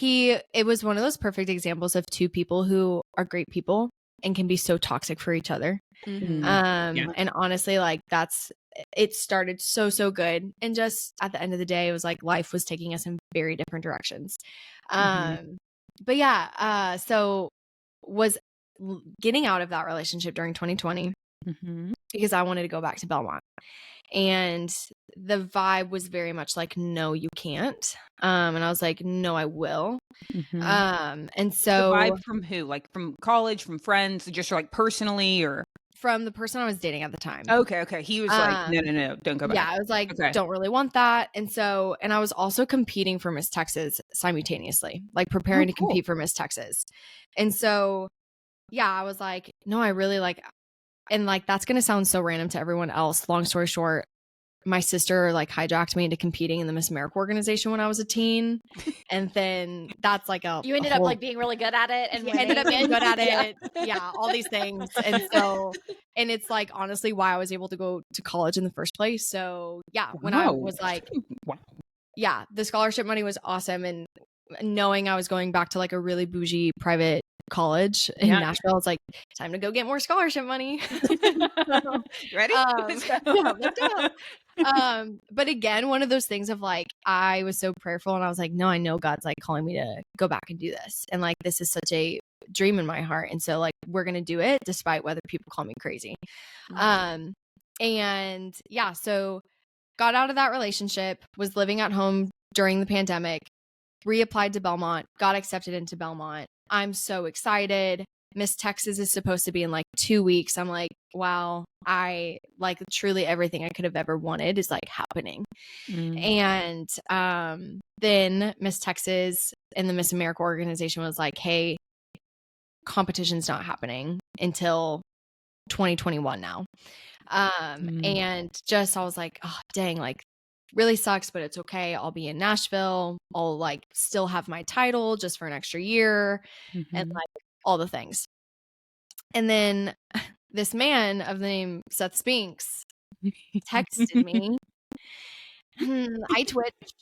it was one of those perfect examples of two people who are great people and can be so toxic for each other. And honestly, like it started so good. And just at the end of the day, it was like life was taking us in very different directions. But yeah, so was getting out of that relationship during 2020 because I wanted to go back to Belmont. And the vibe was very much like, no, you can't. And I was like, no, I will. And so the vibe from who? Like from college, from friends, just like personally, or from the person I was dating at the time. Okay. He was like, no, don't go back. Yeah, I was like, don't really want that. And so, and I was also competing for Miss Texas simultaneously, like preparing to compete for Miss Texas. And so, yeah, I was like, no, I really like, and like, that's going to sound so random to everyone else. Long story short, my sister like hijacked me into competing in the Miss America organization when I was a teen. And then that's like you ended up like being really good at it and ended up being good at it. Yeah, all these things. And so, and it's like honestly why I was able to go to college in the first place. So yeah, when I was like, yeah, the scholarship money was awesome. And knowing I was going back to like a really bougie private college in Nashville, I was like, time to go get more scholarship money. Ready? Let's go. But again, one of those things of like, I was so prayerful and I was like, no, I know God's like calling me to go back and do this. And like, this is such a dream in my heart. And so like, we're going to do it despite whether people call me crazy. And yeah, so got out of that relationship, was living at home during the pandemic, reapplied to Belmont, got accepted into Belmont. I'm so excited. Miss Texas is supposed to be in like 2 weeks. I'm like, wow, I like truly everything I could have ever wanted is like happening. And then Miss Texas and the Miss America organization was like, hey, competition's not happening until 2021 now. And just, I was like, oh, dang, like really sucks, but it's okay. I'll be in Nashville. I'll like still have my title just for an extra year and like all the things. And then this man of the name Seth Spinks texted me. I twitched.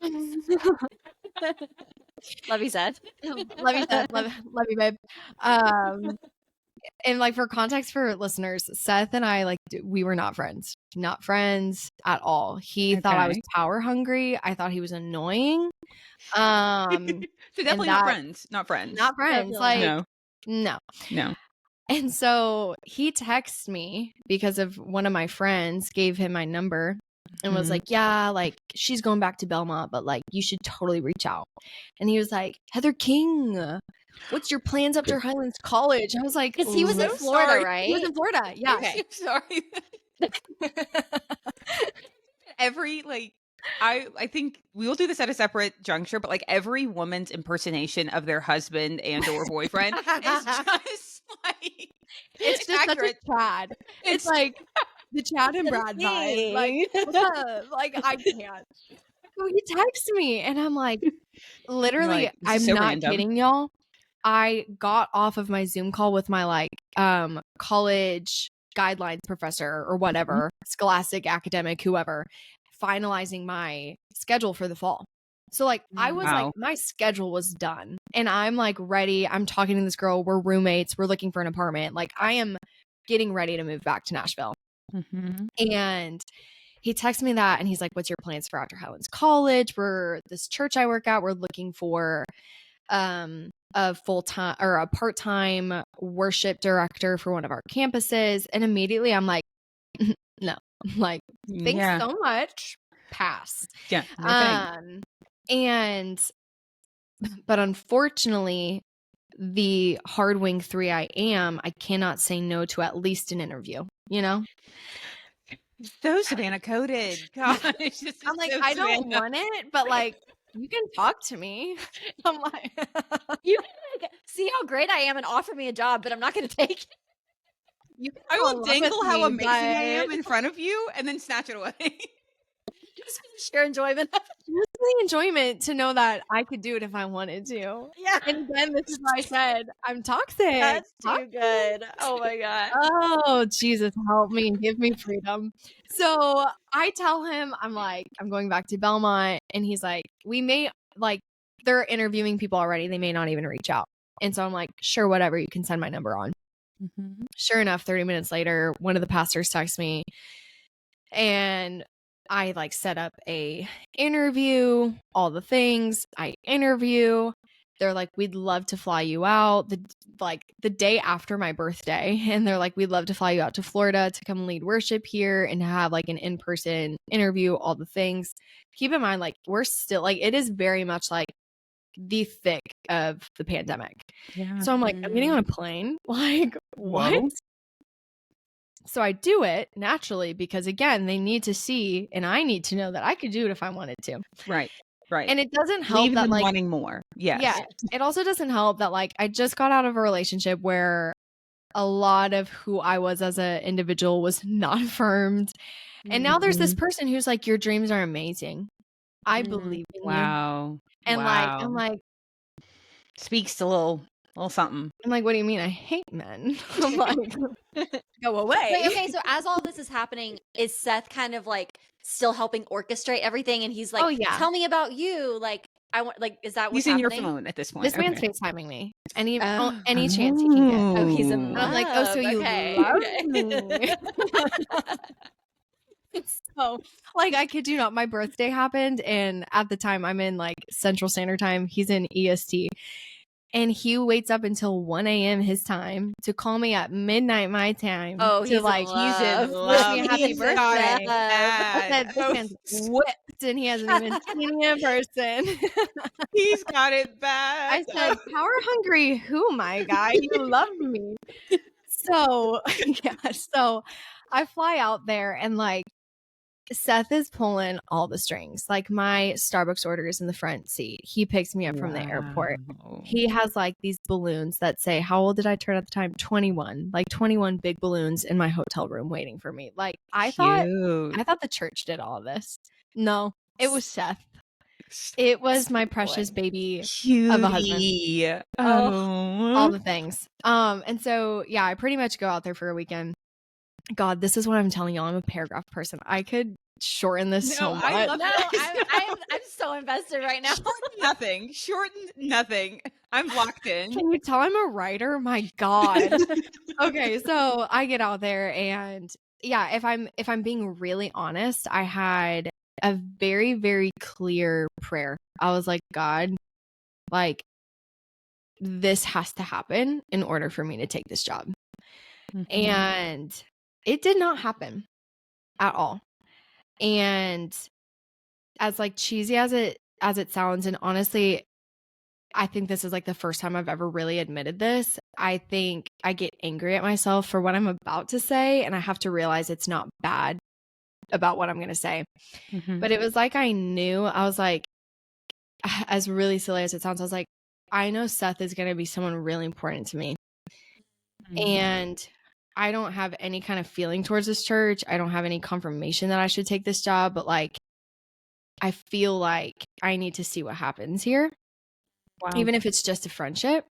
Love you, Seth. Love you, Seth. Love you, babe. And like for context for listeners, Seth and I, like, we were not friends at all. He thought I was power hungry. I thought he was annoying. So definitely not friends. Like, no. And so he texts me because of one of my friends gave him my number and was like, yeah, like she's going back to Belmont, but like you should totally reach out. And he was like, Heather King, what's your plans after Highlands College? I was like, because he was in Florida, right? He was in Florida. Yeah. Okay. Sorry. Every like I think we will do this at a separate juncture, but like every woman's impersonation of their husband and or boyfriend is just like it's just accurate. Such a Chad. It's like the Chad and Brad vibe. Like, what's up? Like I can't. So he texts me and I'm like, literally, like, I'm so not random. Kidding y'all. I got off of my Zoom call with my like college guidelines professor or whatever, scholastic, academic, whoever, finalizing my schedule for the fall. So like I was like, my schedule was done and I'm like ready. I'm talking to this girl. We're roommates. We're looking for an apartment. Like I am getting ready to move back to Nashville. And he texted me that and he's like, what's your plans for after Highlands College? We're this church I work at. We're looking for a full-time or a part-time worship director for one of our campuses. And immediately I'm like, no, I'm like, thanks so much. Pass. Yeah. But unfortunately, the hard wing 3 I cannot say no to at least an interview, you know? So Savannah coded. Gosh, I'm like, I don't want it, but like, you can talk to me. I'm like, you can see how great I am and offer me a job, but I'm not going to take it. I will dangle how amazing I am in front of you and then snatch it away. Just sheer enjoyment. Just the enjoyment to know that I could do it if I wanted to. Yeah. And then this is why I said I'm toxic. That's too good. Oh my God. Oh, Jesus, help me and give me freedom. So I tell him, I'm like, I'm going back to Belmont. And he's like, we may, like, they're interviewing people already. They may not even reach out. And so I'm like, sure, whatever. You can send my number on. Sure enough, 30 minutes later, one of the pastors texts me and I like set up a interview, all the things. I interview. They're like, we'd love to fly you out the day after my birthday. And they're like, we'd love to fly you out to Florida to come lead worship here and have like an in-person interview, all the things. Keep in mind, like we're still like, it is very much like the thick of the pandemic. Yeah. So I'm like, I'm getting on a plane. Like, what? Whoa. So I do it naturally because, again, they need to see and I need to know that I could do it if I wanted to. Right. And it doesn't help that like wanting more. Yes. Yeah. It also doesn't help that like I just got out of a relationship where a lot of who I was as an individual was not affirmed. And now there's this person who's like, your dreams are amazing. I believe in you. Wow. And like, I'm like, speaks a little something. I'm like, what do you mean? I hate men. I'm like, go away. Wait, okay, so as all this is happening, is Seth kind of like still helping orchestrate everything? And he's like, oh, yeah. Tell me about you. Like, I want, like, is that what's happening? He's in your phone at this point. This man's FaceTiming me. Any chance he can get. Oh, he's in love. I'm like, oh, so you love me. So, like, I kid you not, my birthday happened. And at the time, I'm in like Central Standard Time. He's in EST. And he waits up until 1 a.m. his time to call me at midnight my time. Oh, he's like, he's in love. Wish me a happy birthday. I said, this man's whipped and he hasn't even seen me in person. He's got it bad. I said, power hungry who, my guy? You love me. So, yeah. So I fly out there and like, Seth is pulling all the strings. Like my Starbucks order is in the front seat. He picks me up from the airport. He has like these balloons that say, how old did I turn at the time? 21. Like 21 big balloons in my hotel room waiting for me. Like I thought the church did all of this. No, it was Seth. It was my precious baby of a husband. All the things. And so yeah, I pretty much go out there for a weekend. God, this is what I'm telling y'all. I'm a paragraph person. I could shorten this so much. I'm so invested right now. Shorten nothing. I'm locked in. Can you tell I'm a writer? My God. Okay, so I get out there and yeah, if I'm being really honest, I had a very, very clear prayer. I was like, God, like this has to happen in order for me to take this job. And it did not happen at all. And as like cheesy as it sounds, and honestly, I think this is like the first time I've ever really admitted this. I think I get angry at myself for what I'm about to say, and I have to realize it's not bad about what I'm going to say. But it was like I knew, I was like, as really silly as it sounds, I was like, I know Seth is going to be someone really important to me. And I don't have any kind of feeling towards this church. I don't have any confirmation that I should take this job, but like, I feel like I need to see what happens here. Wow. Even if it's just a friendship.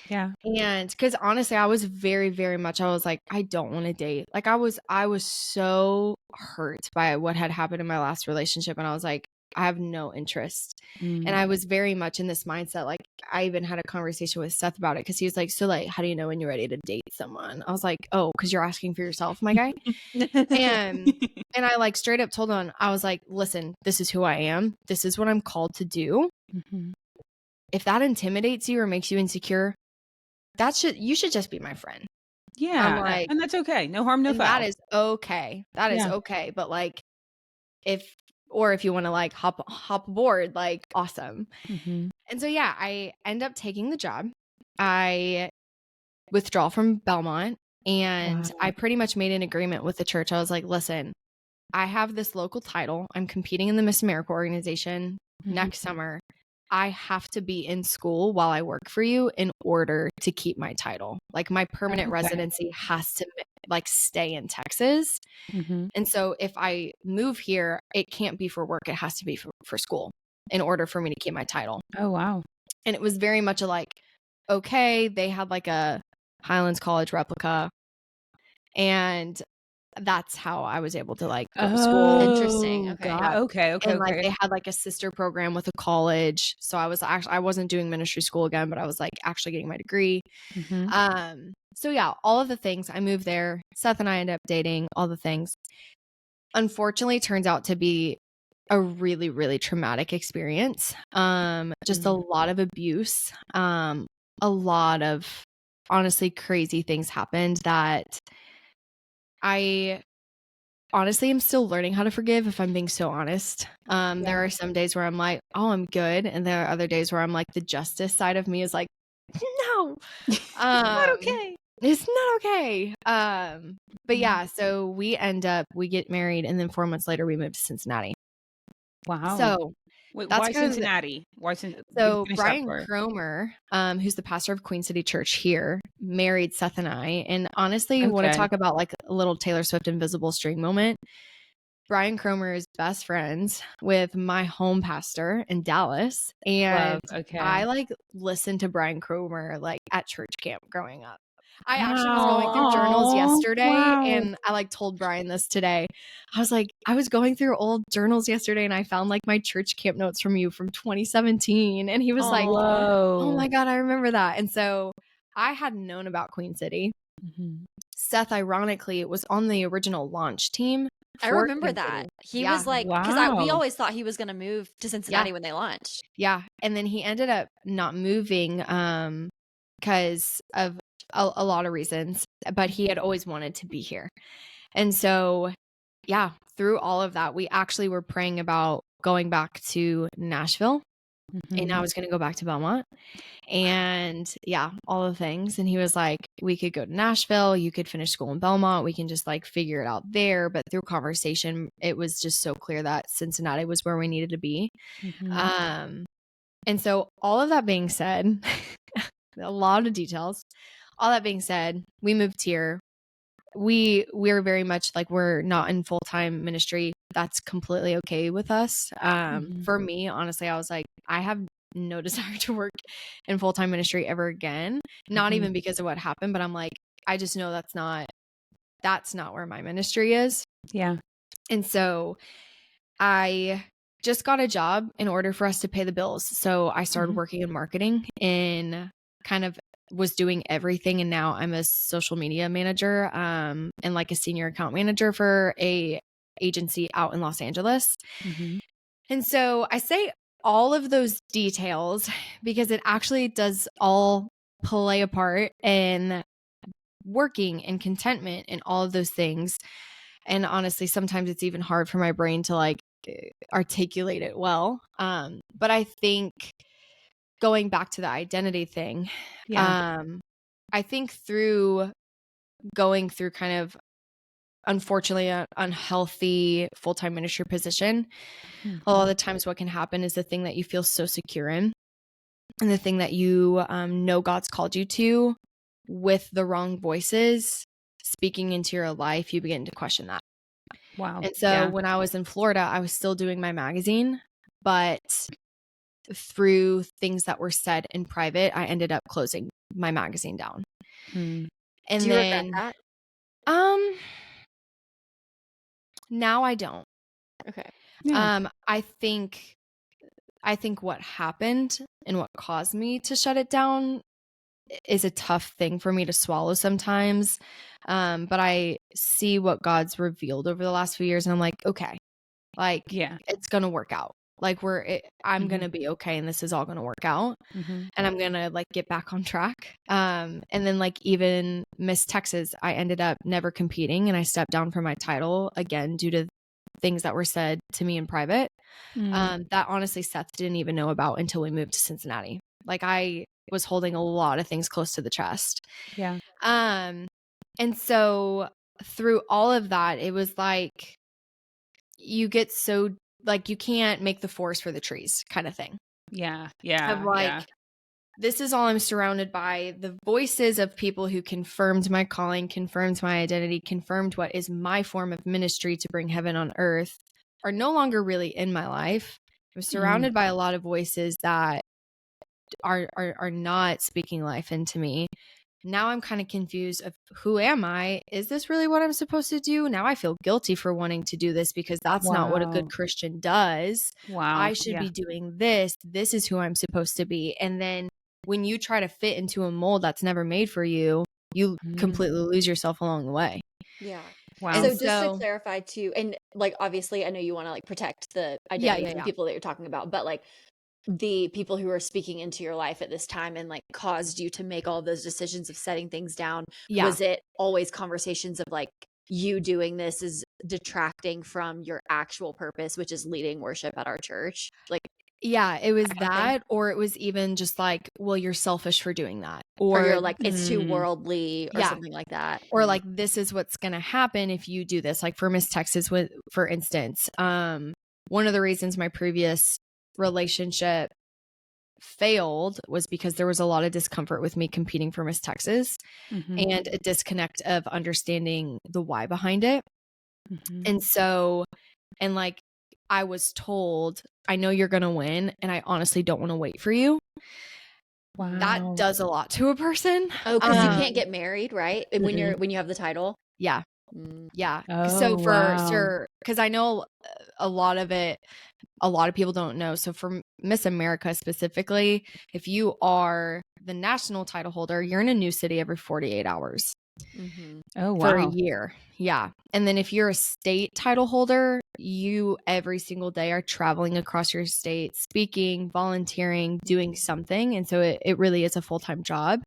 Yeah. And because honestly, I was very, very much, I was like, I don't want to date. Like I was so hurt by what had happened in my last relationship. And I was like, I have no interest. And I was very much in this mindset. Like I even had a conversation with Seth about it because he was like, so like, how do you know when you're ready to date someone? I was like, oh, because you're asking for yourself, my guy. and I like straight up told him, I was like, listen, this is who I am. This is what I'm called to do. If that intimidates you or makes you insecure, you should just be my friend. Yeah. I'm like, and that's okay. No harm, no foul. That is okay. That is okay. But like, if you want to like hop aboard, like awesome. And so, yeah, I end up taking the job. I withdraw from Belmont and I pretty much made an agreement with the church. I was like, listen, I have this local title. I'm competing in the Miss America organization next summer. I have to be in school while I work for you in order to keep my title. Like my permanent residency has to like stay in Texas. And so if I move here, it can't be for work. It has to be for school in order for me to keep my title. Oh, wow. And it was very much a like, okay, they had like a Highlands College replica. And that's how I was able to like go to school. Interesting. Okay. Okay. And like they had like a sister program with a college. So I wasn't doing ministry school again, but I was like actually getting my degree. So yeah, all of the things. I moved there. Seth and I ended up dating, all the things. Unfortunately, it turns out to be a really, really traumatic experience. Just a lot of abuse. A lot of honestly crazy things happened that I honestly am still learning how to forgive, if I'm being so honest. There are some days where I'm like, oh, I'm good. And there are other days where I'm like, the justice side of me is like, no, not okay. It's not okay. But yeah, so we get married and then 4 months later we moved to Cincinnati. Wow. So wait, why Cincinnati? So Brian Cromer, who's the pastor of Queen City Church here, married Seth and I. And honestly, you want to talk about like a little Taylor Swift invisible string moment. Brian Cromer is best friends with my home pastor in Dallas. And I like listened to Brian Cromer like at church camp growing up. I actually was going through journals yesterday and I like told Brian this today. I was like, I was going through old journals yesterday and I found like my church camp notes from you from 2017. And he was like, oh my God, I remember that. And so I had known about Queen City. Seth, ironically, was on the original launch team. I remember that. He was like, because we always thought he was going to move to Cincinnati when they launched. Yeah. And then he ended up not moving because of a lot of reasons, but he had always wanted to be here. And so, yeah, through all of that, we actually were praying about going back to Nashville. And I was going to go back to Belmont and yeah, all the things. And he was like, we could go to Nashville. You could finish school in Belmont. We can just like figure it out there. But through conversation, it was just so clear that Cincinnati was where we needed to be. And so all of that being said, a lot of details. All that being said, we moved here. We're very much like, we're not in full-time ministry. That's completely okay with us. For me, honestly, I was like, I have no desire to work in full-time ministry ever again. Not even because of what happened, but I'm like, I just know that's not where my ministry is. Yeah. And so I just got a job in order for us to pay the bills. So I started working in marketing and kind of was doing everything. And now I'm a social media manager and like a senior account manager for a agency out in Los Angeles. And so I say all of those details because it actually does all play a part in working and contentment and all of those things. And honestly, sometimes it's even hard for my brain to like articulate it well. But I think going back to the identity thing, I think through going through kind of, unfortunately, an unhealthy full-time ministry position, a lot of the times what can happen is the thing that you feel so secure in and the thing that you know God's called you to, with the wrong voices speaking into your life, you begin to question that. Wow. And so when I was in Florida, I was still doing my magazine, but through things that were said in private, I ended up closing my magazine down. And do you regret that? Now I don't. Okay. I think what happened and what caused me to shut it down is a tough thing for me to swallow sometimes. But I see what God's revealed over the last few years, and I'm like, okay, like, it's going to work out. Like I'm going to be okay. And this is all going to work out. And I'm going to like get back on track. And then like even Miss Texas, I ended up never competing, and I stepped down from my title again, due to things that were said to me in private. That honestly Seth didn't even know about until we moved to Cincinnati. Like I was holding a lot of things close to the chest. And so through all of that, it was like, you get so like, you can't make the forest for the trees kind of thing. Of like, this is all I'm surrounded by. The voices of people who confirmed my calling, confirmed my identity, confirmed what is my form of ministry to bring heaven on earth are no longer really in my life. I'm surrounded by a lot of voices that are not speaking life into me. Now I'm kind of confused of, who am I? Is this really what I'm supposed to do? Now I feel guilty for wanting to do this, because that's not what a good Christian does. I should be doing this. This is who I'm supposed to be. And then when you try to fit into a mold that's never made for you, you completely lose yourself along the way. Yeah. Wow. So just to clarify too, and like, obviously I know you want to like protect the identity of the people that you're talking about, but like, the people who are speaking into your life at this time and like caused you to make all those decisions of setting things down, was it always conversations of like, you doing this is detracting from your actual purpose, which is leading worship at our church? Like, it was that, or it was even just like, well, you're selfish for doing that, or you're like, it's too worldly, or something like that, or like, this is what's going to happen if you do this. Like for Miss Texas, for instance, one of the reasons my previous relationship failed was because there was a lot of discomfort with me competing for Miss Texas, and a disconnect of understanding the why behind it. And so, and like, I was told, I know you're going to win, and I honestly don't want to wait for you. That does a lot to a person. Oh, because you can't get married, right? When you have the title. So for because I know a lot of people don't know. So for Miss America specifically, if you are the national title holder, you're in a new city every 48 hours. For a year. And then if you're a state title holder, you every single day are traveling across your state, speaking, volunteering, doing something. And so it really is a full-time job.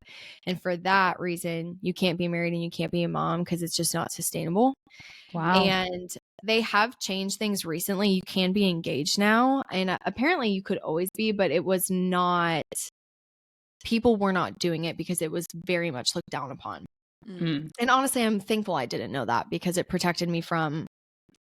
And for that reason, you can't be married and you can't be a mom, because it's just not sustainable. And they have changed things recently. You can be engaged now. And apparently you could always be, but it was not, people were not doing it because it was very much looked down upon. And honestly, I'm thankful I didn't know that, because it protected me from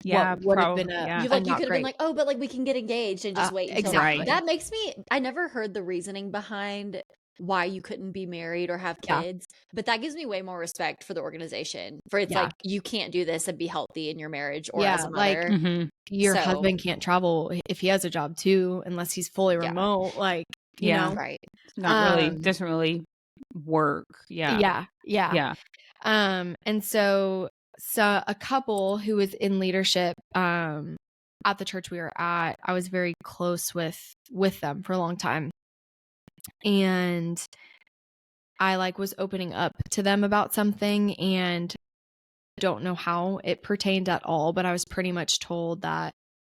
what would have been you could have been like, oh, but like, we can get engaged and just wait until that makes me, I never heard the reasoning behind why you couldn't be married or have kids, but that gives me way more respect for the organization, for it's like, you can't do this and be healthy in your marriage or as a mother. Like, your husband can't travel if he has a job too, unless he's fully remote, like, you know, right? Not really, doesn't really work. And so a couple who was in leadership at the church we were at, I was very close with them for a long time, and I like was opening up to them about something, and don't know how it pertained at all, but I was pretty much told that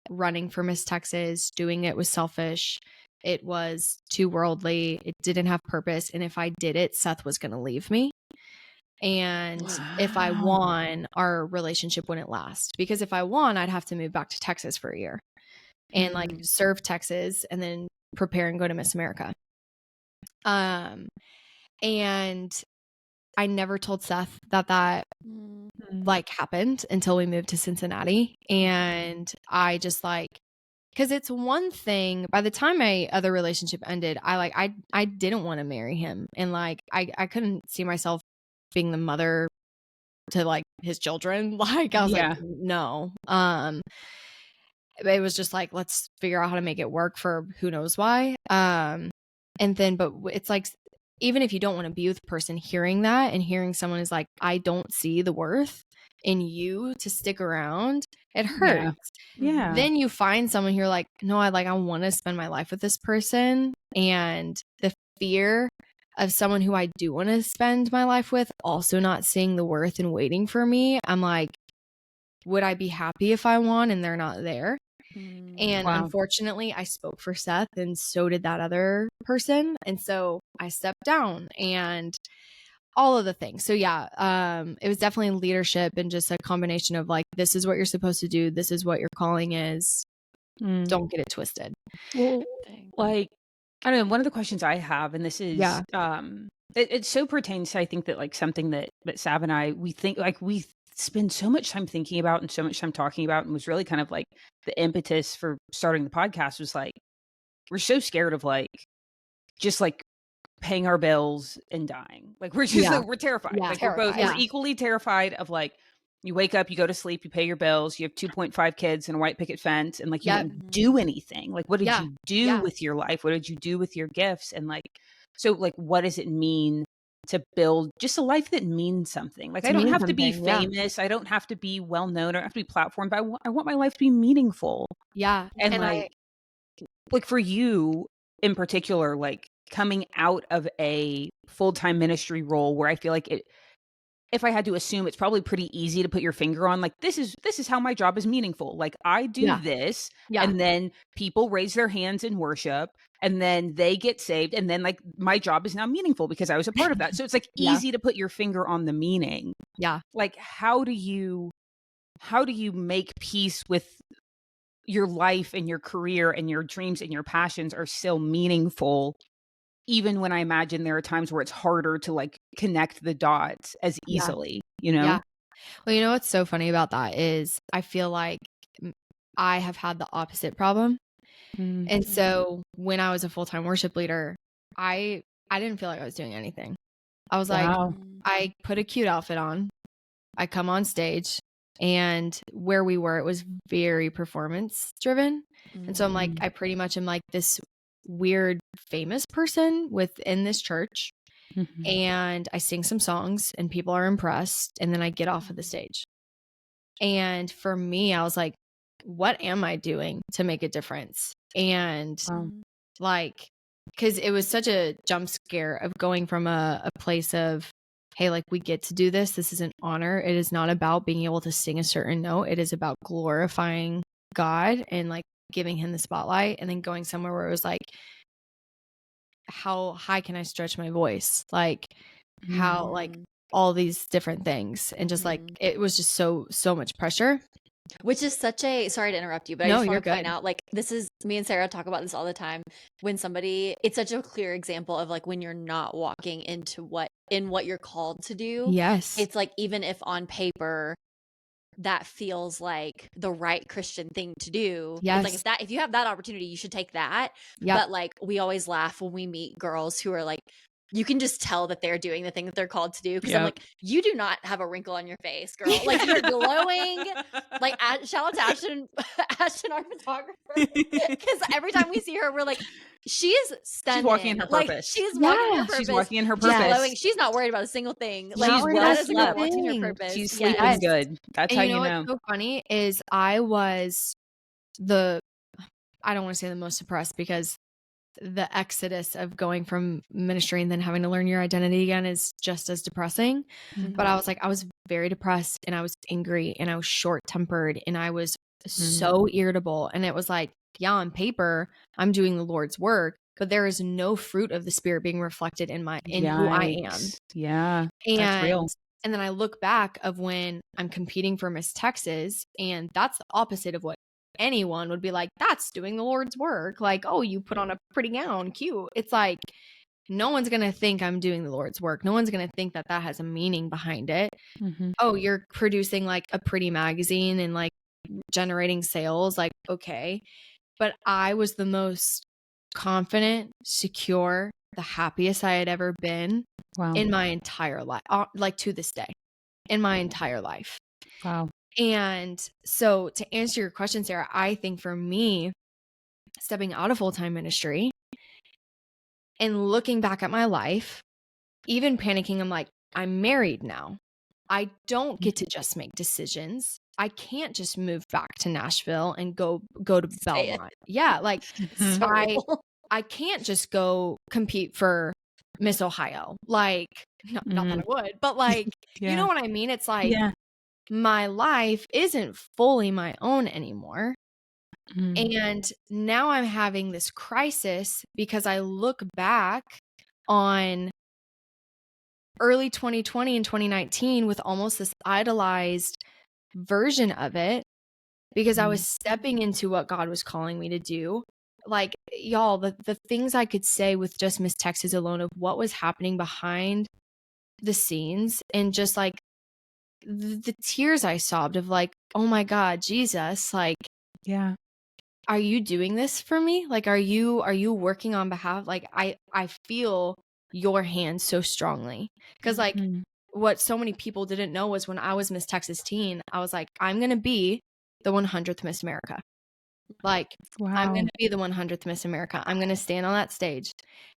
running for Miss Texas, doing it was selfish. It was too worldly. It didn't have purpose. And if I did it, Seth was going to leave me. And if I won, our relationship wouldn't last, because if I won, I'd have to move back to Texas for a year and like serve Texas and then prepare and go to Miss America. And I never told Seth that like happened until we moved to Cincinnati. And I just like, because it's one thing, by the time my other relationship ended, I didn't want to marry him. And like, I couldn't see myself being the mother to like his children. Like, I was like, no. It was just like, let's figure out how to make it work for who knows why. And then, but it's like, even if you don't want to be with a person, hearing that and hearing someone is like, I don't see the worth in you to stick around, it hurts. Yeah. Then you find someone you're like, no, I want to spend my life with this person. And the fear of someone who I do want to spend my life with also not seeing the worth and waiting for me, I'm like, would I be happy if I won and they're not there? And unfortunately, I spoke for Seth, and so did that other person. And so I stepped down and all of the things. So yeah, it was definitely leadership and just a combination of like, this is what you're supposed to do. This is what your calling is. Don't get it twisted. Well, like, I don't know. One of the questions I have, and this is, it so pertains to, I think that like something that Sav and I, we think like we spend so much time thinking about and so much time talking about, and was really kind of like the impetus for starting the podcast was like, we're so scared of like, just like paying our bills and dying. Like we're just, like, we're terrified. Like we're equally terrified of like, you wake up, you go to sleep, you pay your bills, you have 2.5 kids and a white picket fence, and like you didn't do anything. Like what did you do with your life? What did you do with your gifts? And like, so like, what does it mean to build just a life that means something? Like I don't have to be famous. I don't have to be well known. I don't have to be platformed, but I want my life to be meaningful. Yeah. And like for you in particular, like coming out of a full-time ministry role where I feel like it, if I had to assume, it's probably pretty easy to put your finger on like, this is how my job is meaningful. Like I do this and then people raise their hands in worship and then they get saved. And then like my job is now meaningful because I was a part of that. So it's like easy to put your finger on the meaning. Yeah. Like how do you make peace with your life and your career and your dreams and your passions are still meaningful, even when I imagine there are times where it's harder to like connect the dots as easily, you know? Yeah. Well, you know, what's so funny about that is I feel like I have had the opposite problem. And so when I was a full-time worship leader, I didn't feel like I was doing anything. I was like, I put a cute outfit on, I come on stage, and where we were, it was very performance driven. And so I'm like, I pretty much am like this weird famous person within this church, and I sing some songs and people are impressed, and then I get off of the stage. And for me, I was like, what am I doing to make a difference? And like, because it was such a jump scare of going from a place of, hey, like we get to do this is an honor. It is not about being able to sing a certain note. It is about glorifying God and like giving him the spotlight, and then going somewhere where it was like, how high can I stretch my voice? Like how, like all these different things. And just like, it was just so much pressure. Which is such a, sorry to interrupt you, but I just want to point out, like, this is, me and Sarah talk about this all the time. When somebody, it's such a clear example of like, when you're not walking into what you're called to do. Yes. It's like, even if on paper that feels like the right Christian thing to do. Yes. It's like, if you have that opportunity, you should take that. But like, we always laugh when we meet girls who are like, you can just tell that they're doing the thing that they're called to do. Because I'm like, you do not have a wrinkle on your face, girl. Like, you're glowing. Like, shout out to Ashton, our photographer. Because every time we see her, we're like, she is stunning. She's walking in her purpose. Like, she's walking in her purpose. She's walking in her purpose. She's glowing. She's not worried about a single thing. Like, she's well slept. Walking in her purpose. She's sleeping good. That's how you know. What's so funny is I was I don't want to say the most depressed, because the exodus of going from ministry and then having to learn your identity again is just as depressing. But I was like, I was very depressed, and I was angry, and I was short-tempered, and I was so irritable. And it was like, yeah, on paper, I'm doing the Lord's work, but there is no fruit of the Spirit being reflected in who I am. Yeah. And that's real. And then I look back of when I'm competing for Miss Texas, and that's the opposite of what anyone would be like, that's doing the Lord's work. Like, oh, you put on a pretty gown, cute. It's like, no one's going to think I'm doing the Lord's work. No one's going to think that that has a meaning behind it. Mm-hmm. Oh, you're producing like a pretty magazine and like generating sales. Like, okay. But I was the most confident, secure, the happiest I had ever been in my entire life, like to this day, in my entire life. Wow. And so to answer your question, Sarah, I think for me, stepping out of full-time ministry and looking back at my life, even panicking, I'm like, I'm married now. I don't get to just make decisions. I can't just move back to Nashville and go to Belmont. Yeah, like I can't just go compete for Miss Ohio. Like, not that I would, but like, you know what I mean? It's like my life isn't fully my own anymore. And now I'm having this crisis because I look back on early 2020 and 2019 with almost this idolized version of it because I was stepping into what God was calling me to do. Like, y'all, the things I could say with just Miss Texas alone of what was happening behind the scenes, and just like the tears I sobbed of like, oh my God, Jesus, like, are you doing this for me? Like, are you working on behalf? Like, I feel your hand so strongly. Because like what so many people didn't know was when I was Miss Texas teen, I was like, I'm going to be the 100th Miss America. Like, I'm going to be the 100th Miss America. I'm going to stand on that stage.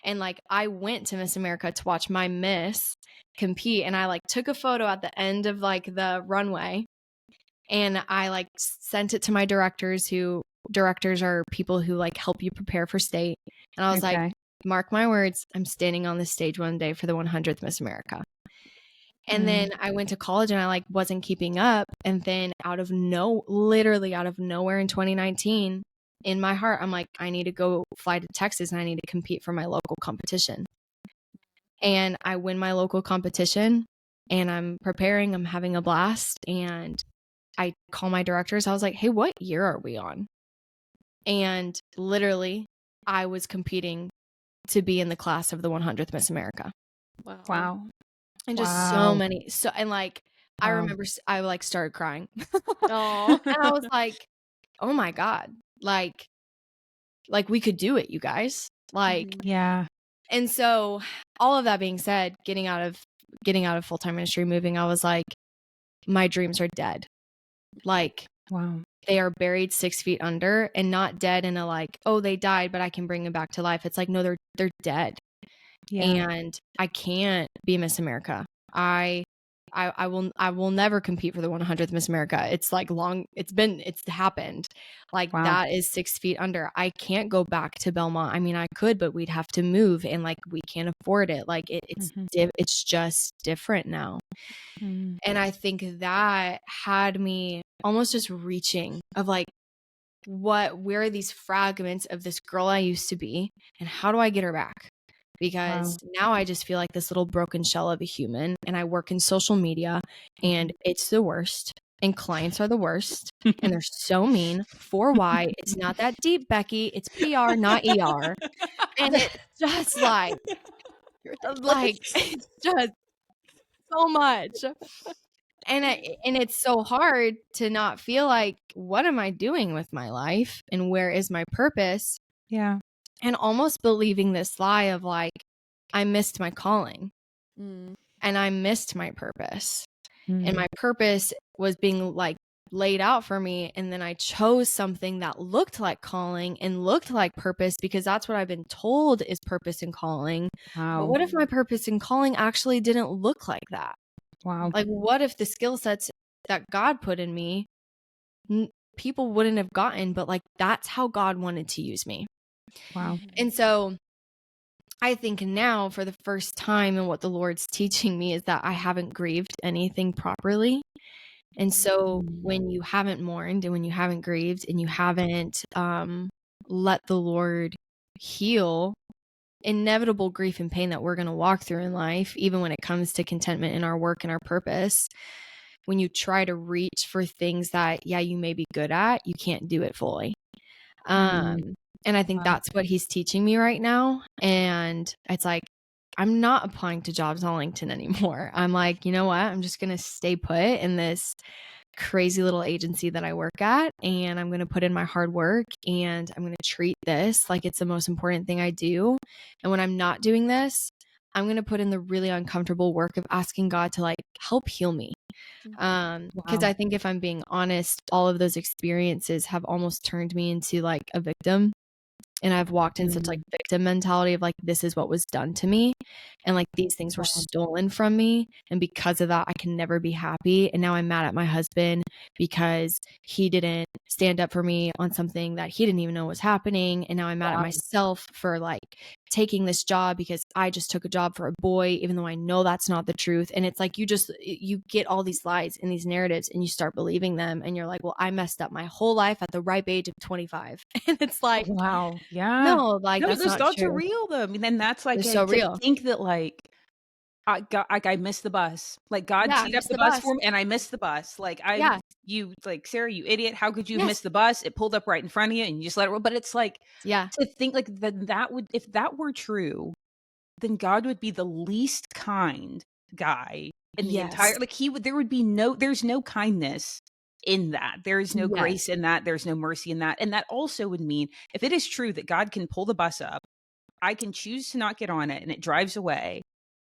And like, I went to Miss America to watch my Miss compete. And I like took a photo at the end of like the runway. And I like sent it to my directors are people who like help you prepare for state. And I was like, mark my words, I'm standing on this stage one day for the 100th Miss America. And then I went to college and I like wasn't keeping up. And then literally out of nowhere in 2019, in my heart, I'm like, I need to go fly to Texas and I need to compete for my local competition. And I win my local competition and I'm preparing, I'm having a blast. And I call my directors. I was like, hey, what year are we on? And literally I was competing to be in the class of the 100th Miss America. Wow. And just so many. And like, I remember I like started crying. Oh, and I was like, oh my God, like we could do it, you guys. Like, And so all of that being said, getting out of full-time ministry, moving, I was like, my dreams are dead. Like, they are buried 6 feet under, and not dead in a like, oh, they died, but I can bring them back to life. It's like, no, they're dead. And I can't be Miss America. I will never compete for the 100th Miss America. It's like it's happened. Like that is 6 feet under. I can't go back to Belmont. I mean, I could, but we'd have to move and like, we can't afford it. Like it's just different now. And I think that had me almost just reaching of like, where are these fragments of this girl I used to be, and how do I get her back? Because now I just feel like this little broken shell of a human, and I work in social media and it's the worst, and clients are the worst and they're so mean. For why? It's not that deep, Becky. It's PR, not ER. And it's just like it's just so much. And it's so hard to not feel like, what am I doing with my life and where is my purpose? And almost believing this lie of like, I missed my calling and I missed my purpose. And my purpose was being like laid out for me. And then I chose something that looked like calling and looked like purpose, because that's what I've been told is purpose and calling. But what if my purpose and calling actually didn't look like that? Like, what if the skill sets that God put in me, people wouldn't have gotten, but like, that's how God wanted to use me. And so I think now for the first time, and what the Lord's teaching me is that I haven't grieved anything properly. And so when you haven't mourned and when you haven't grieved and you haven't let the Lord heal inevitable grief and pain that we're going to walk through in life, even when it comes to contentment in our work and our purpose. When you try to reach for things that, you may be good at, you can't do it fully. And I think that's what he's teaching me right now. And it's like, I'm not applying to jobs on LinkedIn anymore. I'm like, you know what? I'm just going to stay put in this crazy little agency that I work at, and I'm going to put in my hard work, and I'm going to treat this like it's the most important thing I do. And when I'm not doing this, I'm going to put in the really uncomfortable work of asking God to like help heal me. Because I think if I'm being honest, all of those experiences have almost turned me into like a victim. And I've walked in such like victim mentality of like, this is what was done to me. And like these things were stolen from me. And because of that, I can never be happy. And now I'm mad at my husband because he didn't stand up for me on something that he didn't even know was happening. And now I'm mad at myself for like taking this job because I just took a job for a boy, even though I know that's not the truth. And it's like, you get all these lies and these narratives and you start believing them. And you're like, well, I messed up my whole life at the ripe age of 25. And it's like, wow. Yeah. no, like no, that's those not thoughts true. are real though. I mean, then that's like so to real. think that like I missed the bus. Like God teed up the bus for me and I missed the bus. Like you like, Sarah, you idiot. How could you have missed the bus? It pulled up right in front of you and you just let it roll. But it's like, to think like that would, if that were true, then God would be the least kind guy in the entire, like there's no kindness in that. There is no grace in that. There's no mercy in that. And that also would mean, if it is true that God can pull the bus up, I can choose to not get on it and it drives away.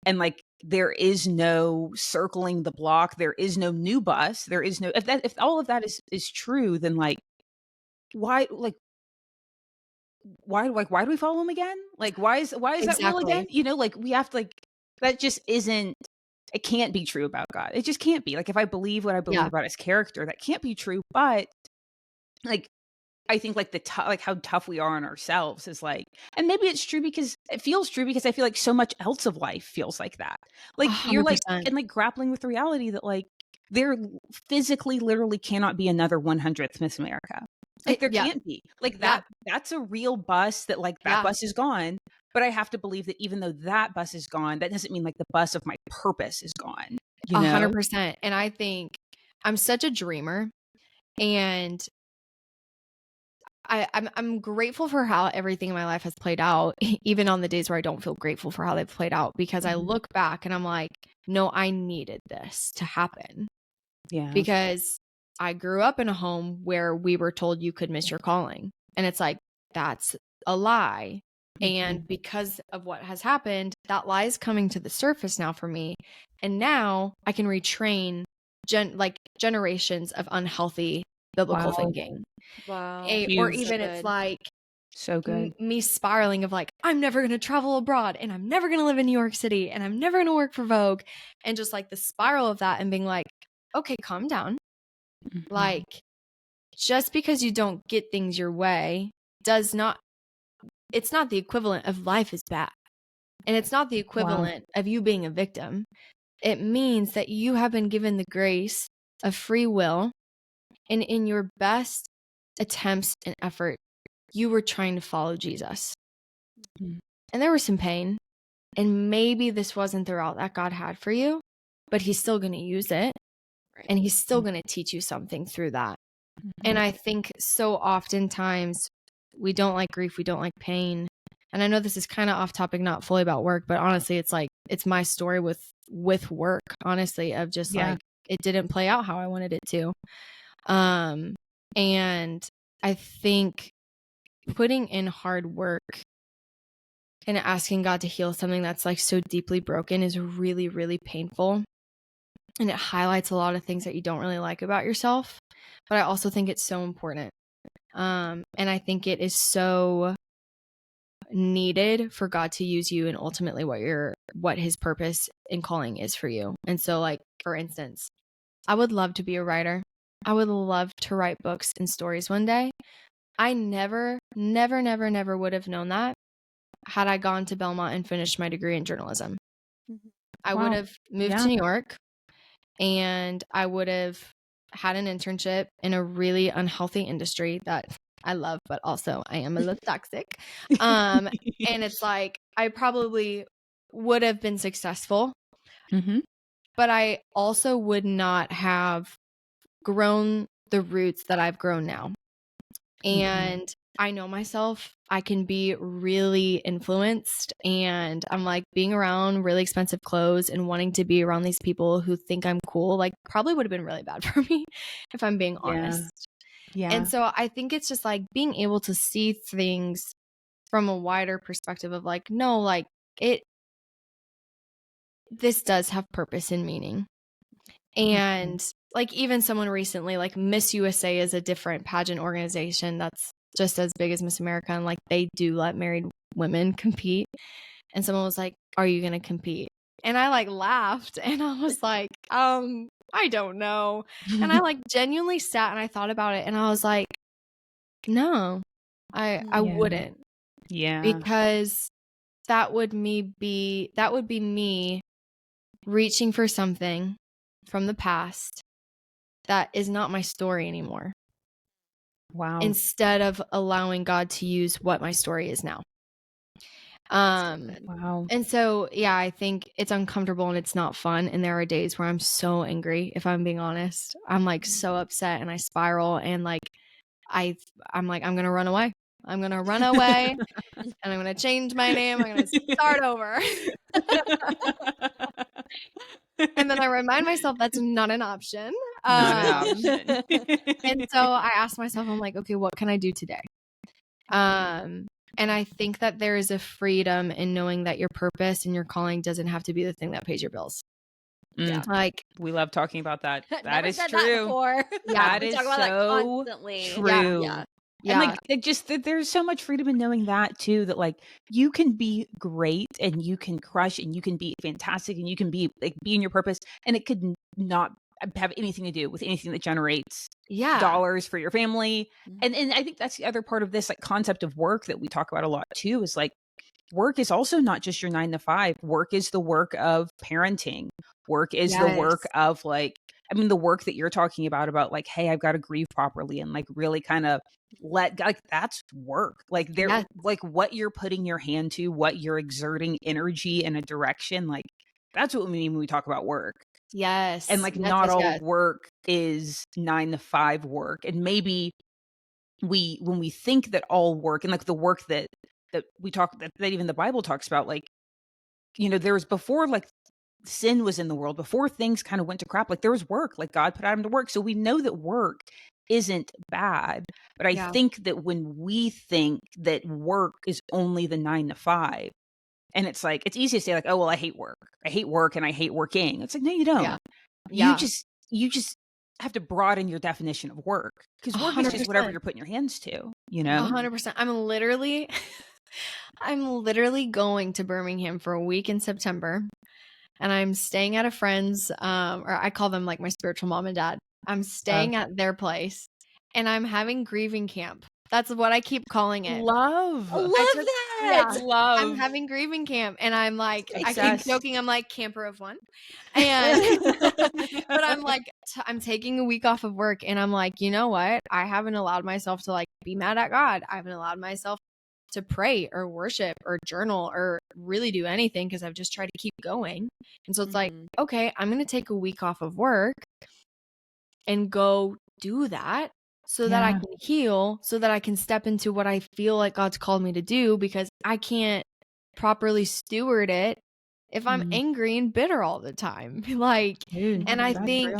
And like, there is no circling the block. There is no new bus. There is no, if all of that is true, then like, why do we follow him again? Like, why is that real again? You know, like we have to like, that just isn't, it can't be true about God. It just can't be. Like, if I believe what I believe about his character, that can't be true. But like, I think like like how tough we are on ourselves is like, and maybe it's true because it feels true because I feel like so much else of life feels like that. Like 100%. You're like, and like grappling with the reality that like there physically literally cannot be another 100th Miss America. Like there can't be. Like that's a real bus that like that bus is gone. But I have to believe that even though that bus is gone, that doesn't mean like the bus of my purpose is gone. 100%. And I think I'm such a dreamer, and I'm grateful for how everything in my life has played out, even on the days where I don't feel grateful for how they've played out, because I look back and I'm like, no, I needed this to happen. Yeah. Because I grew up in a home where we were told you could miss your calling. And it's like, that's a lie. And because of what has happened, that lie is coming to the surface now for me. And now I can retrain generations of unhealthy biblical thinking. Wow. Or even it's like so good. Me spiraling of like, I'm never going to travel abroad and I'm never going to live in New York City and I'm never going to work for Vogue. And just like the spiral of that and being like, okay, calm down. Like, just because you don't get things your way it's not the equivalent of life is bad. And it's not the equivalent of you being a victim. It means that you have been given the grace of free will. And in your best attempts and effort, you were trying to follow Jesus. And there was some pain. And maybe this wasn't the route that God had for you, but he's still going to use it. And he's still going to teach you something through that. And I think so oftentimes we don't like grief. We don't like pain. And I know this is kind of off topic, not fully about work, but honestly, it's like, it's my story with work, honestly, of just like, it didn't play out how I wanted it to. And I think putting in hard work and asking God to heal something that's like so deeply broken is really, really painful. And it highlights a lot of things that you don't really like about yourself. But I also think it's so important. And I think it is so needed for God to use you and ultimately what his purpose and calling is for you. And so like, for instance, I would love to be a writer. I would love to write books and stories one day. I never would have known that had I gone to Belmont and finished my degree in journalism. I would have moved to New York, and I would have had an internship in a really unhealthy industry that I love, but also I am a little toxic. And it's like, I probably would have been successful, but I also would not have grown the roots that I've grown now. And I know myself, I can be really influenced, and I'm like, being around really expensive clothes and wanting to be around these people who think I'm cool, like, probably would have been really bad for me if I'm being honest. Yeah. And so I think it's just like being able to see things from a wider perspective of like, no, like this does have purpose and meaning. And like, even someone recently, like Miss USA is a different pageant organization that's just as big as Miss America, and like they do let married women compete. And someone was like, are you going to compete? And I like laughed, and I was like, I don't know. And I like genuinely sat and I thought about it, and I was like, no, I wouldn't. Yeah. Because that would be me reaching for something from the past that is not my story anymore. Wow. Instead of allowing God to use what my story is now. Wow. And so, yeah, I think it's uncomfortable and it's not fun. And there are days where I'm so angry, if I'm being honest. I'm like so upset and I spiral, and like I'm like, I'm going to run away. I'm going to run away and I'm going to change my name. I'm going to start over. And then I remind myself that's not an option. Not an option. And so I ask myself, I'm like, okay, what can I do today? And I think that there is a freedom in knowing that your purpose and your calling doesn't have to be the thing that pays your bills. Yeah. Like, we love talking about that. That is true. That before. Yeah, that is so true. Yeah. Yeah. And like, it just, there's so much freedom in knowing that too, that like you can be great and you can crush and you can be fantastic and you can be like, be in your purpose, and it could not have anything to do with anything that generates dollars for your family. And I think that's the other part of this like concept of work that we talk about a lot too, is like, work is also not just your 9 to 5. Work is the work of parenting. Work is the work of like, I mean, the work that you're talking about like, hey, I've got to grieve properly and like really kind of like that's work. Like like what you're putting your hand to, what you're exerting energy in a direction, like that's what we mean when we talk about work. Yes. And like not all work is 9 to 5 work. And maybe when we think that all work and like the work that we talk, that even the Bible talks about, like, you know, there was before like sin was in the world, before things kind of went to crap, like there was work, like God put Adam to work. So we know that work isn't bad. But I think that when we think that work is only the 9 to 5, and it's like, it's easy to say like, oh, well, I hate work and I hate working. It's like, no, you don't. You just have to broaden your definition of work, because work 100%. Is just whatever you're putting your hands to, you know? 100%. I'm literally going to Birmingham for a week in September, and I'm staying at a friend's, or I call them like my spiritual mom and dad. I'm staying at their place, and I'm having grieving camp. That's what I keep calling it. Love that. Yeah. Love. I'm having grieving camp, and I'm like, I keep joking. I'm like camper of one, and but I'm like, I'm taking a week off of work, and I'm like, you know what? I haven't allowed myself to like be mad at God. I haven't allowed myself to pray or worship or journal or really do anything, because I've just tried to keep going. And so it's like, okay, I'm going to take a week off of work and go do that, so that I can heal, so that I can step into what I feel like God's called me to do, because I can't properly steward it if I'm angry and bitter all the time. Like, dude, and I think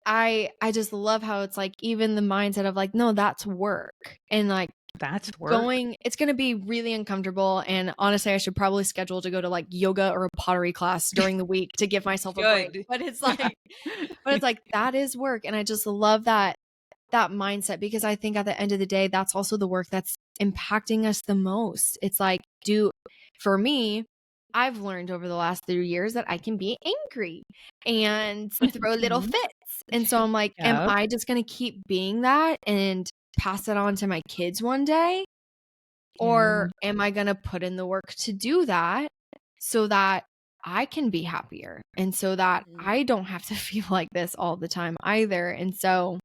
I just love how it's like, even the mindset of like, no, that's work. And like, that's work. It's going to be really uncomfortable. And honestly, I should probably schedule to go to like yoga or a pottery class during the week to give myself a break. But it's like, that is work. And I just love that mindset, because I think at the end of the day, that's also the work that's impacting us the most. It's like, for me, I've learned over the last 3 years that I can be angry and throw little fits. And so I'm like, am I just going to keep being that and pass it on to my kids one day? Or am I going to put in the work to do that so that I can be happier, and so that I don't have to feel like this all the time either? And so,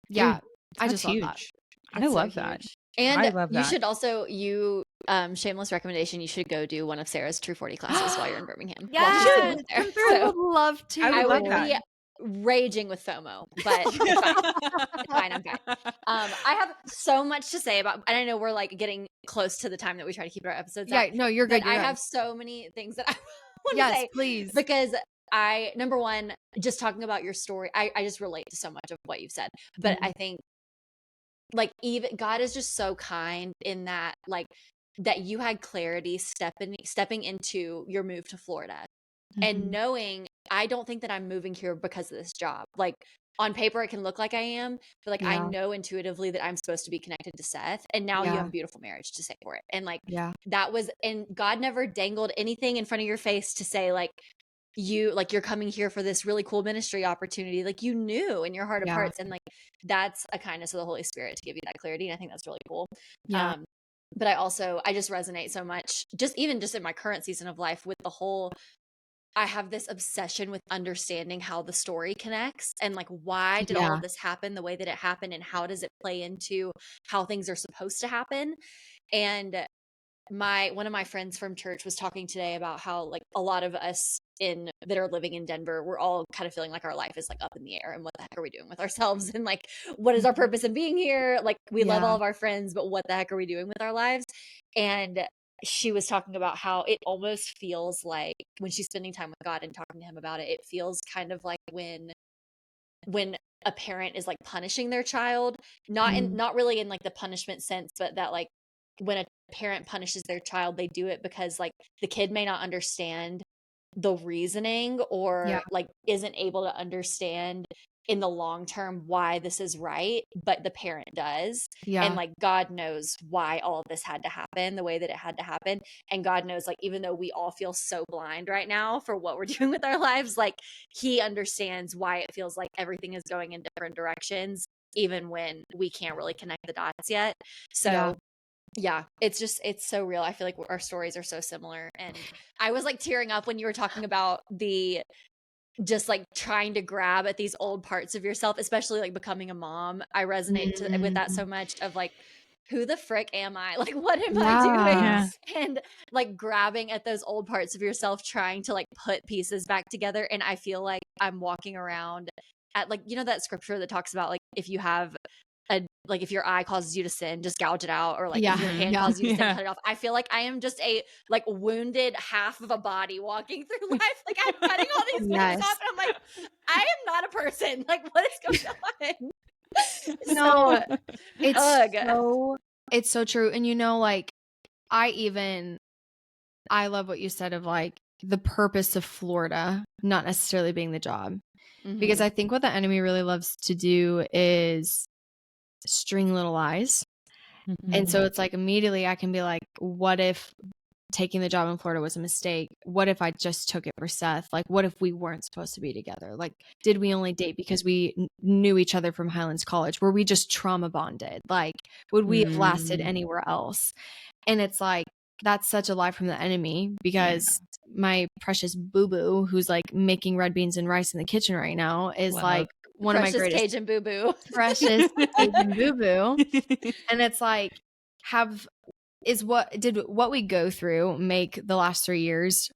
yeah, I just love that. I love that. And I love that. You should also, shameless recommendation, you should go do one of Sarah's True 40 classes while you're in Birmingham. Yeah, I would love to. I would be raging with FOMO, but it's fine. I'm fine. I have so much to say about, and I know we're like getting close to the time that we try to keep our episodes out. No, you're good. I have so many things that I want to say. Yes, please. Because number one, just talking about your story, I just relate to so much of what you've said. But I think like even God is just so kind in that, like, that you had clarity stepping into your move to Florida and knowing, I don't think that I'm moving here because of this job. Like on paper, it can look like I am, but like I know intuitively that I'm supposed to be connected to Seth, and now you have a beautiful marriage to say for it. And like that was, and God never dangled anything in front of your face to say like you're coming here for this really cool ministry opportunity. Like you knew in your heart of hearts, and like that's a kindness of the Holy Spirit to give you that clarity. And I think that's really cool. But I just resonate so much, just in my current season of life with the whole, I have this obsession with understanding how the story connects and like why did all of this happen the way that it happened, and how does it play into how things are supposed to happen. And one of my friends from church was talking today about how like a lot of us that are living in Denver, we're all kind of feeling like our life is like up in the air, and what the heck are we doing with ourselves, and like what is our purpose in being here? Like we love all of our friends, but what the heck are we doing with our lives? And she was talking about how it almost feels like when she's spending time with God and talking to him about it, it feels kind of like when a parent is like punishing their child, not really in like the punishment sense, but that like when a parent punishes their child, they do it because like the kid may not understand the reasoning, or like isn't able to understand in the long term why this is right, but the parent does. And like God knows why all of this had to happen the way that it had to happen. And God knows, like, even though we all feel so blind right now for what we're doing with our lives, like he understands why it feels like everything is going in different directions, even when we can't really connect the dots yet. So it's so real. I feel like our stories are so similar. And I was like tearing up when you were talking about just like trying to grab at these old parts of yourself, especially like becoming a mom. I resonate with that so much, of like, who the frick am I? Like, what am I doing? And like grabbing at those old parts of yourself, trying to like put pieces back together. And I feel like I'm walking around at like, that scripture that talks about like, if you have if your eye causes you to sin, just gouge it out, or like if your hand causes you to sin, cut it off. I feel like I am just a like wounded half of a body walking through life. Like I'm cutting all these things off, and I'm like, I am not a person. Like, what is going on? No, it's so true. And like I love what you said of like the purpose of Florida not necessarily being the job, because I think what the enemy really loves to do is string little lies. And so it's like immediately I can be like, what if taking the job in Florida was a mistake? What if I just took it for Seth? Like, what if we weren't supposed to be together? Like, did we only date because we knew each other from Highlands College? Were we just trauma bonded? Like, would we have lasted anywhere else? And it's like, that's such a lie from the enemy, because my precious boo-boo, who's like making red beans and rice in the kitchen right now, is like one precious of my greatest Cajun boo-boo. Precious Cajun boo-boo. And it's like, what we go through make the last 3 years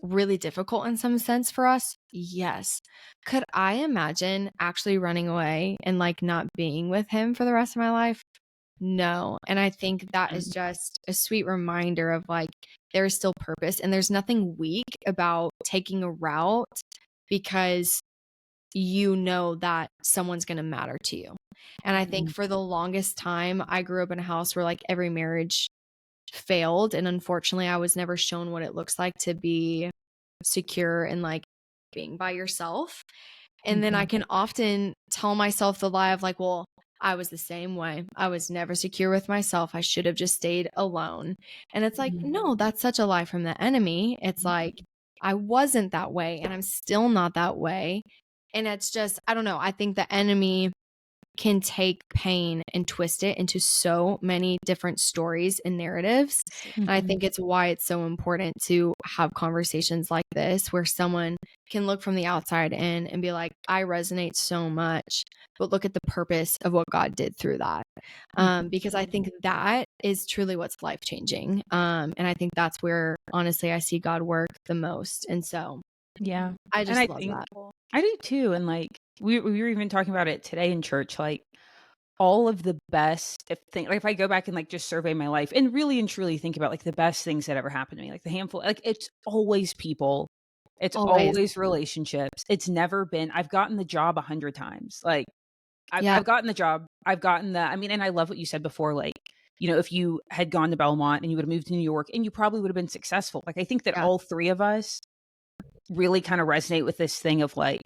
really difficult in some sense for us? Yes. Could I imagine actually running away and like not being with him for the rest of my life? No. And I think that is just a sweet reminder of like, there is still purpose, and there's nothing weak about taking a route because that someone's going to matter to you. And I think for the longest time, I grew up in a house where like every marriage failed. And unfortunately, I was never shown what it looks like to be secure and like being by yourself. And then I can often tell myself the lie of like, well, I was the same way. I was never secure with myself. I should have just stayed alone. And it's like, no, that's such a lie from the enemy. It's like, I wasn't that way, and I'm still not that way. And it's just, I don't know. I think the enemy can take pain and twist it into so many different stories and narratives. And I think it's why it's so important to have conversations like this where someone can look from the outside in and be like, I resonate so much, but look at the purpose of what God did through that. Because I think that is truly what's life-changing. And I think that's where, honestly, I see God work the most. And so, yeah, I just love that. I do too. And like, we were even talking about it today in church, like all of the best things, like if I go back and like just survey my life and really and truly think about like the best things that ever happened to me, like the handful, like it's always people, it's always relationships. It's never been, I've gotten the job 100 times. Like I've gotten the job, I've gotten the, I mean, and I love what you said before, like, you know, if you had gone to Belmont and you would have moved to New York and you probably would have been successful. Like I think that all three of us really kind of resonate with this thing of like,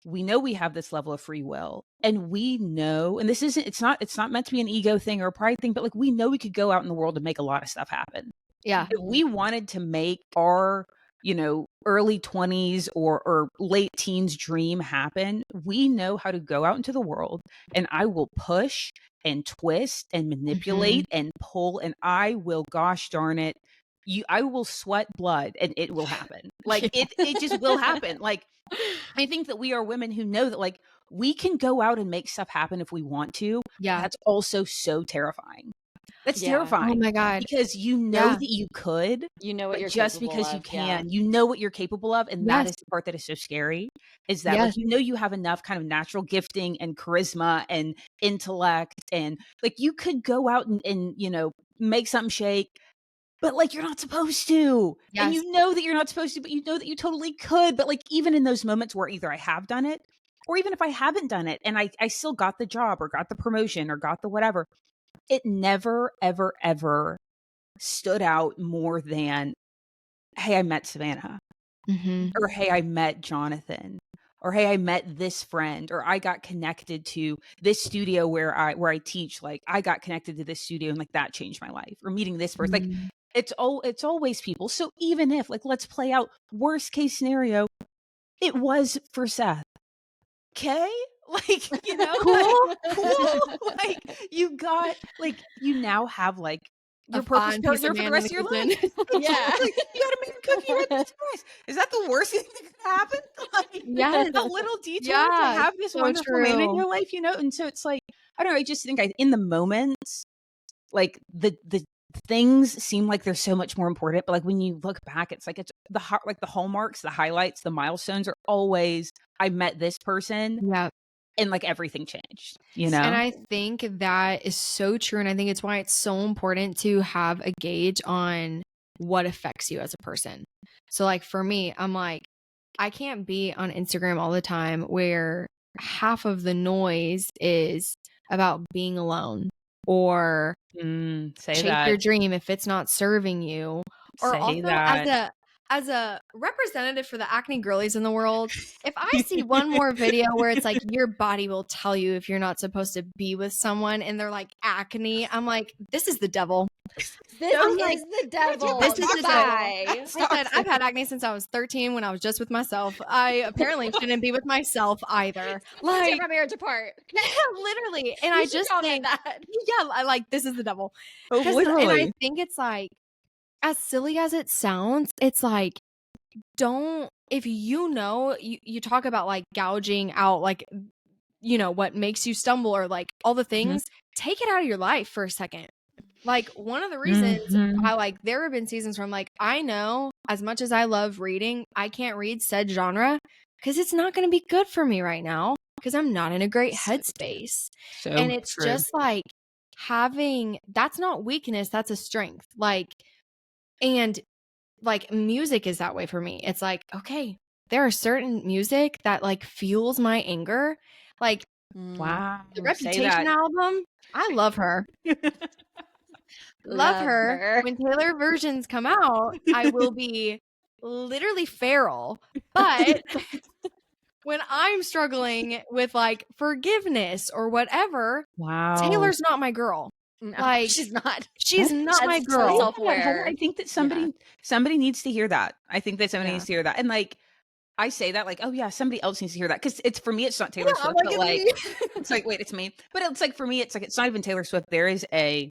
we know we have this level of free will, and we know, and this isn't, it's not meant to be an ego thing or a pride thing, but like we know we could go out in the world and make a lot of stuff happen. Yeah. If we wanted to make our, you know, early 20s or late teens dream happen, we know how to go out into the world, and I will push and twist and manipulate and pull, and I will, gosh darn it, I will sweat blood and it will happen. Like it just will happen. Like I think that we are women who know that like we can go out and make stuff happen if we want to. Yeah. That's also so terrifying. That's terrifying. Oh my God. Because you know that you could. You know what you're just capable because of, you can. You know what you're capable of. And that is the part that is so scary. Is that like you know you have enough kind of natural gifting and charisma and intellect, and like you could go out and you know, make something shake. But like you're not supposed to. And you know that you're not supposed to, but you know that you totally could. But like even in those moments where either I have done it, or even if I haven't done it and I still got the job or got the promotion or got the whatever, it never, ever, ever stood out more than, hey, I met Savannah. Or hey, I met Jonathan. Or hey, I met this friend, or I got connected to this studio where I teach. Like I got connected to this studio and like that changed my life. Or meeting this person. Like it's always people. So even if like, let's play out worst case scenario, it was for Seth. Okay. Like, you know, cool. Like you got, like, you now have like your purpose partner for the rest of your life. Yeah. Like, you gotta make a cookie with this price. Is that the worst thing that could happen? Like, a little detour to have this wonderful man in your life, you know? And so it's like, I don't know, I just think in the moments, like the things seem like they're so much more important, but like when you look back, it's like it's the hallmarks, the highlights, the milestones are always, I met this person. Yeah. And like everything changed, you know? And I think that is so true. And I think it's why it's so important to have a gauge on what affects you as a person. So like for me, I'm like, I can't be on Instagram all the time where half of the noise is about being alone or chase your dream if it's not serving you. Or also as a representative for the acne girlies in the world, if I see one more video where it's like your body will tell you if you're not supposed to be with someone and they're like acne, I'm like, this is the devil. This is the devil. This is the devil. I've had acne since I was 13 when I was just with myself. I apparently shouldn't be with myself either. Like my marriage apart. Literally. And I just think that. Yeah, I like this is the devil. Oh, literally. And I think it's like, as silly as it sounds, it's like, if you talk about like gouging out, like, you know, what makes you stumble or like all the things, take it out of your life for a second. Like one of the reasons why like there have been seasons where I'm like, I know as much as I love reading, I can't read said genre because it's not going to be good for me right now because I'm not in a great headspace. And it's just like that's not weakness, that's a strength. And like music is that way for me. It's like, okay, there are certain music that like fuels my anger. Like, wow, the Reputation album, I love her. love her. When Taylor versions come out, I will be literally feral. But when I'm struggling with like forgiveness or whatever, Taylor's not my girl. No, like she's not my girl. Self-aware. I think that somebody needs to hear that. I think that somebody needs to hear that. And like I say that like, oh yeah, somebody else needs to hear that because it's for me. It's not Taylor Swift, but like, it's like, wait, it's me. But it's like for me, it's like it's not even Taylor Swift. There is a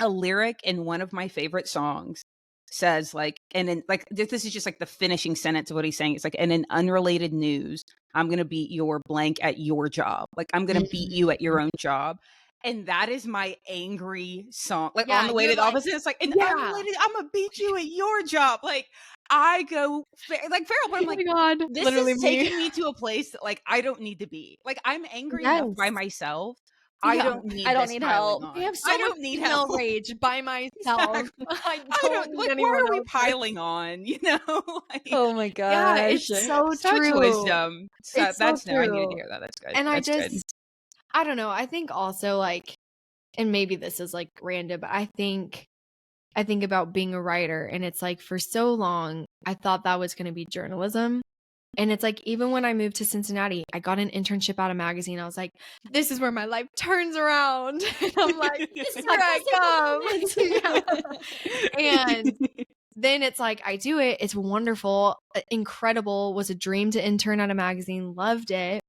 lyric in one of my favorite songs says like, and then like this is just like the finishing sentence of what he's saying. It's like, and in unrelated news, I'm gonna beat your blank at your job. Like I'm gonna beat you at your own job. And that is my angry song. Like on the way to the office, and it's like, and unrelated, I'm gonna beat you at your job. Like I go like feral, but I'm like, God, this is taking me to a place that like I don't need to be. Like I'm angry enough by myself. I don't need help. I have so much email rage by myself. Exactly. I don't like, why are we piling on? You know? Like, oh my gosh. Yeah, it's so such true. wisdom. So, it's that's so no, I true. need to hear that. That's good. And that's good. I don't know. I think also like, and maybe this is like random, but I think about being a writer, and it's like for so long I thought that was going to be journalism. And it's like, even when I moved to Cincinnati, I got an internship at a magazine. I was like, this is where my life turns around. And I'm like, this is where I come. And then it's like, I do it. It's wonderful, incredible, was a dream to intern at a magazine, loved it.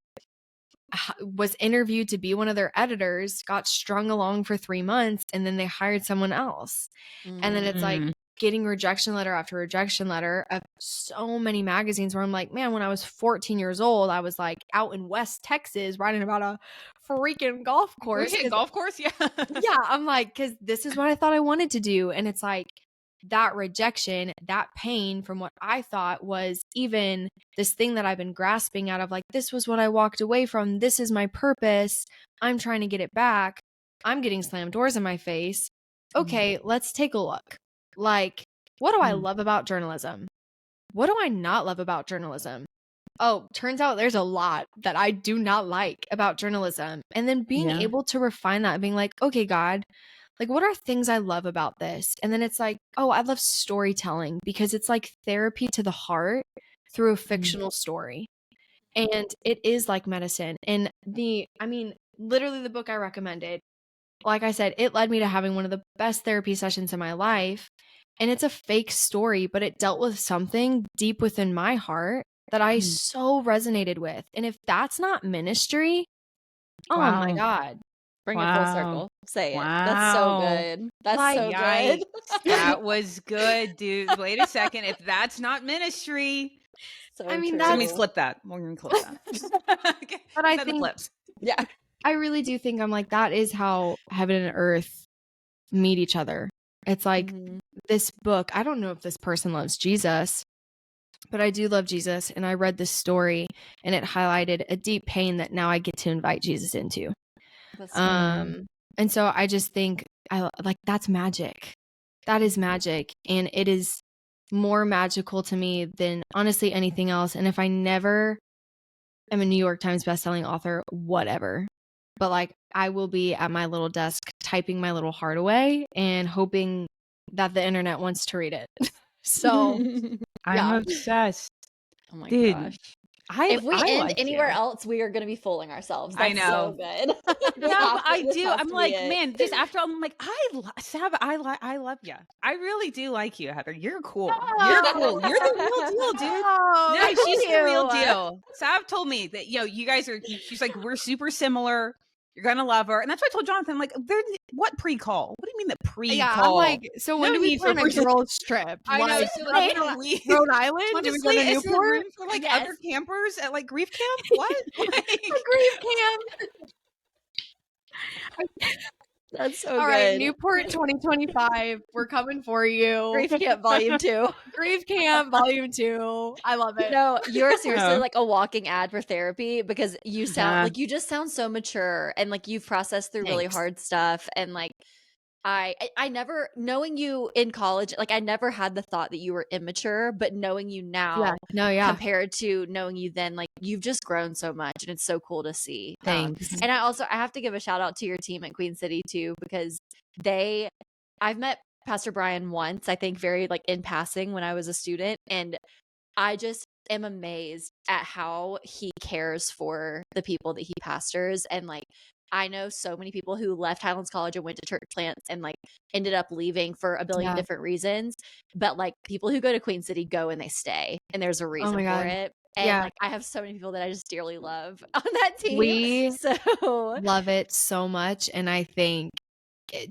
Was interviewed to be one of their editors, got strung along for 3 months, and then they hired someone else. And then it's like getting rejection letter after rejection letter of so many magazines where I'm like, man, when I was 14 years old, I was like out in West Texas writing about a freaking golf course. Golf course? Yeah. Yeah. I'm like, because this is what I thought I wanted to do. And it's like that rejection, that pain from what I thought was even this thing that I've been grasping out of, like, this was what I walked away from. This is my purpose. I'm trying to get it back. I'm getting slammed doors in my face. Okay, let's take a look. Like, what do I love about journalism? What do I not love about journalism? Oh, turns out there's a lot that I do not like about journalism. And then being able to refine that and being like, okay, God, like, what are things I love about this? And then it's like, oh, I love storytelling because it's like therapy to the heart through a fictional story. And it is like medicine. And literally the book I recommended, like I said, it led me to having one of the best therapy sessions in my life. And it's a fake story, but it dealt with something deep within my heart that I so resonated with. And if that's not ministry, oh my God. Bring it full circle. Say it. That's so good. That's so good. That was good, dude. Wait a second. If that's not ministry. So somebody's clip that. We're going to clip that. Okay. But I think, yeah, I really do think I'm like, that is how heaven and earth meet each other. It's like this book. I don't know if this person loves Jesus, but I do love Jesus. And I read this story and it highlighted a deep pain that now I get to invite Jesus into. And so I just think that's magic. That is magic. And it is more magical to me than honestly anything else. And if I never am a New York Times bestselling author, whatever, but like I will be at my little desk typing my little heart away and hoping that the internet wants to read it. So I'm obsessed. Oh my gosh. If we end anywhere else, we are going to be fooling ourselves. That's I know. So good. No, I do. I'm like, man, just after I'm like, Sav, I love you. I really do like you, Heather. You're cool. You're cool. You're the real deal, dude. No, she's the real deal. Sav told me that, you guys are, she's like, we're super similar. You're going to love her. And that's why I told Jonathan, like, what pre-call? What do you mean the pre-call? Yeah, I'm like, so when do we plan a girls trip? I know. So like, Rhode Island? Honestly, is there room for like other campers at like grief camp? What? Like, grief camp. That's so All good. right, Newport 2025. We're coming for you. Grief Camp Volume 2. Grief Camp Volume 2. I love it. No, you're seriously like a walking ad for therapy because you sound like you just sound so mature and like you've processed through really hard stuff. And like I never, knowing you in college, like I never had the thought that you were immature, but knowing you now compared to knowing you then, like you've just grown so much and it's so cool to see. Thanks. And I have to give a shout out to your team at Queen City too, because I've met Pastor Brian once, I think very like in passing when I was a student. And I just am amazed at how he cares for the people that he pastors. And like, I know so many people who left Highlands College and went to church plants and like ended up leaving for a billion different reasons. But like people who go to Queen City go and they stay, and there's a reason for it. And like I have so many people that I just dearly love on that team. So love it so much. And I think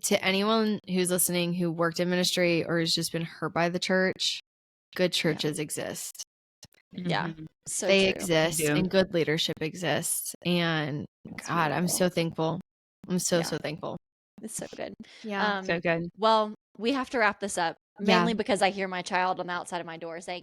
to anyone who's listening who worked in ministry or has just been hurt by the church, good churches exist. Yeah. So they true. exist and good leadership exists. And God, I'm so thankful. I'm so thankful. It's so good. Yeah. So good. Well, we have to wrap this up. Mainly because I hear my child on the outside of my door saying,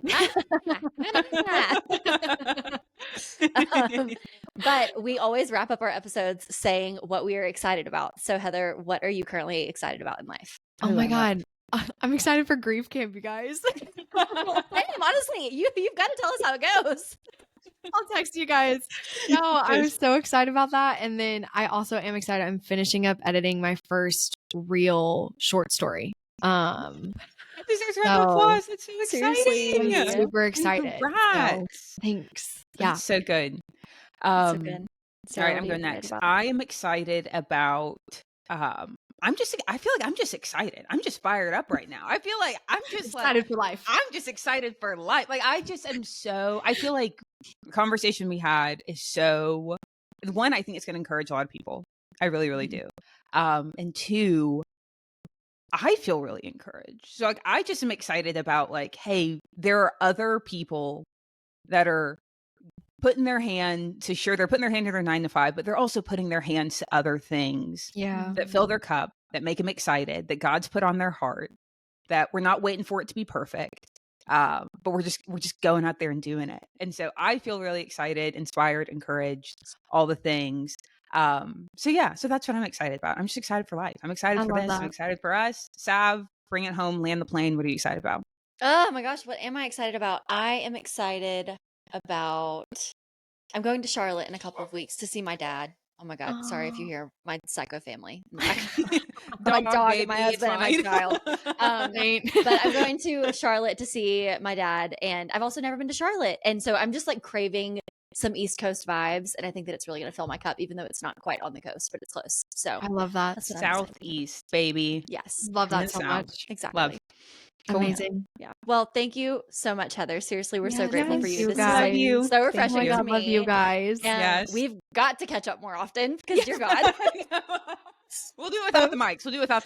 but we always wrap up our episodes saying what we are excited about. So Heather, what are you currently excited about in life? Oh my God. I'm excited for grief camp, you guys. Honestly, you've got to tell us how it goes. I'll text you guys. No, I'm so excited about that. And then I also am excited. I'm finishing up editing my first real short story. Deserves a round of applause. It's so exciting. I'm super excited. Congrats. Thanks. That's so good. So good. All right, I'm going next. I am excited about I feel like I'm just excited. I'm just fired up right now. I feel like I'm just excited for life. I'm just excited for life. Like I feel like the conversation we had is so, one, I think it's going to encourage a lot of people. I really, really do. And two, I feel really encouraged. So like, I just am excited about like, hey, there are other people that are putting their hand to they're putting their hand to their 9 to 5, but they're also putting their hands to other things that fill their cup, that make them excited, that God's put on their heart, that we're not waiting for it to be perfect. But we're just going out there and doing it. And so I feel really excited, inspired, encouraged, all the things. So that's what I'm excited about. I'm just excited for life. I'm excited for this. I'm excited for us. Sav, bring it home, land the plane. What are you excited about? Oh my gosh, what am I excited about? I am excited about, I'm going to Charlotte in a couple of weeks to see my dad. Oh my God. Sorry if you hear my psycho family. My dog and my husband and my child. But I'm going to Charlotte to see my dad. And I've also never been to Charlotte. And so I'm just like craving some East Coast vibes. And I think that it's really going to fill my cup, even though it's not quite on the coast, but it's close. So I love that. Southeast, baby. Yes. Love that so much. Exactly. Love. Cool. Amazing. Yeah. Well, thank you so much, Heather. Seriously, we're so grateful for you. This love is you. So refreshing to me. Love you guys. And we've got to catch up more often because dear God. We'll do it without the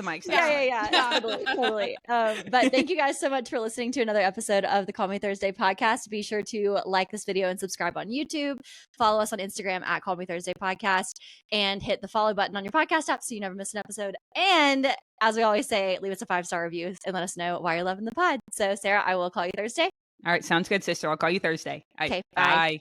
mics. Yeah. Totally. But thank you guys so much for listening to another episode of the Call Me Thursday podcast. Be sure to like this video and subscribe on YouTube. Follow us on Instagram at Call Me Thursday podcast and hit the follow button on your podcast app so you never miss an episode. And as we always say, leave us a 5-star review and let us know why you're loving the pod. So Sarah, I will call you Thursday. All right. Sounds good, sister. I'll call you Thursday. Okay. Bye.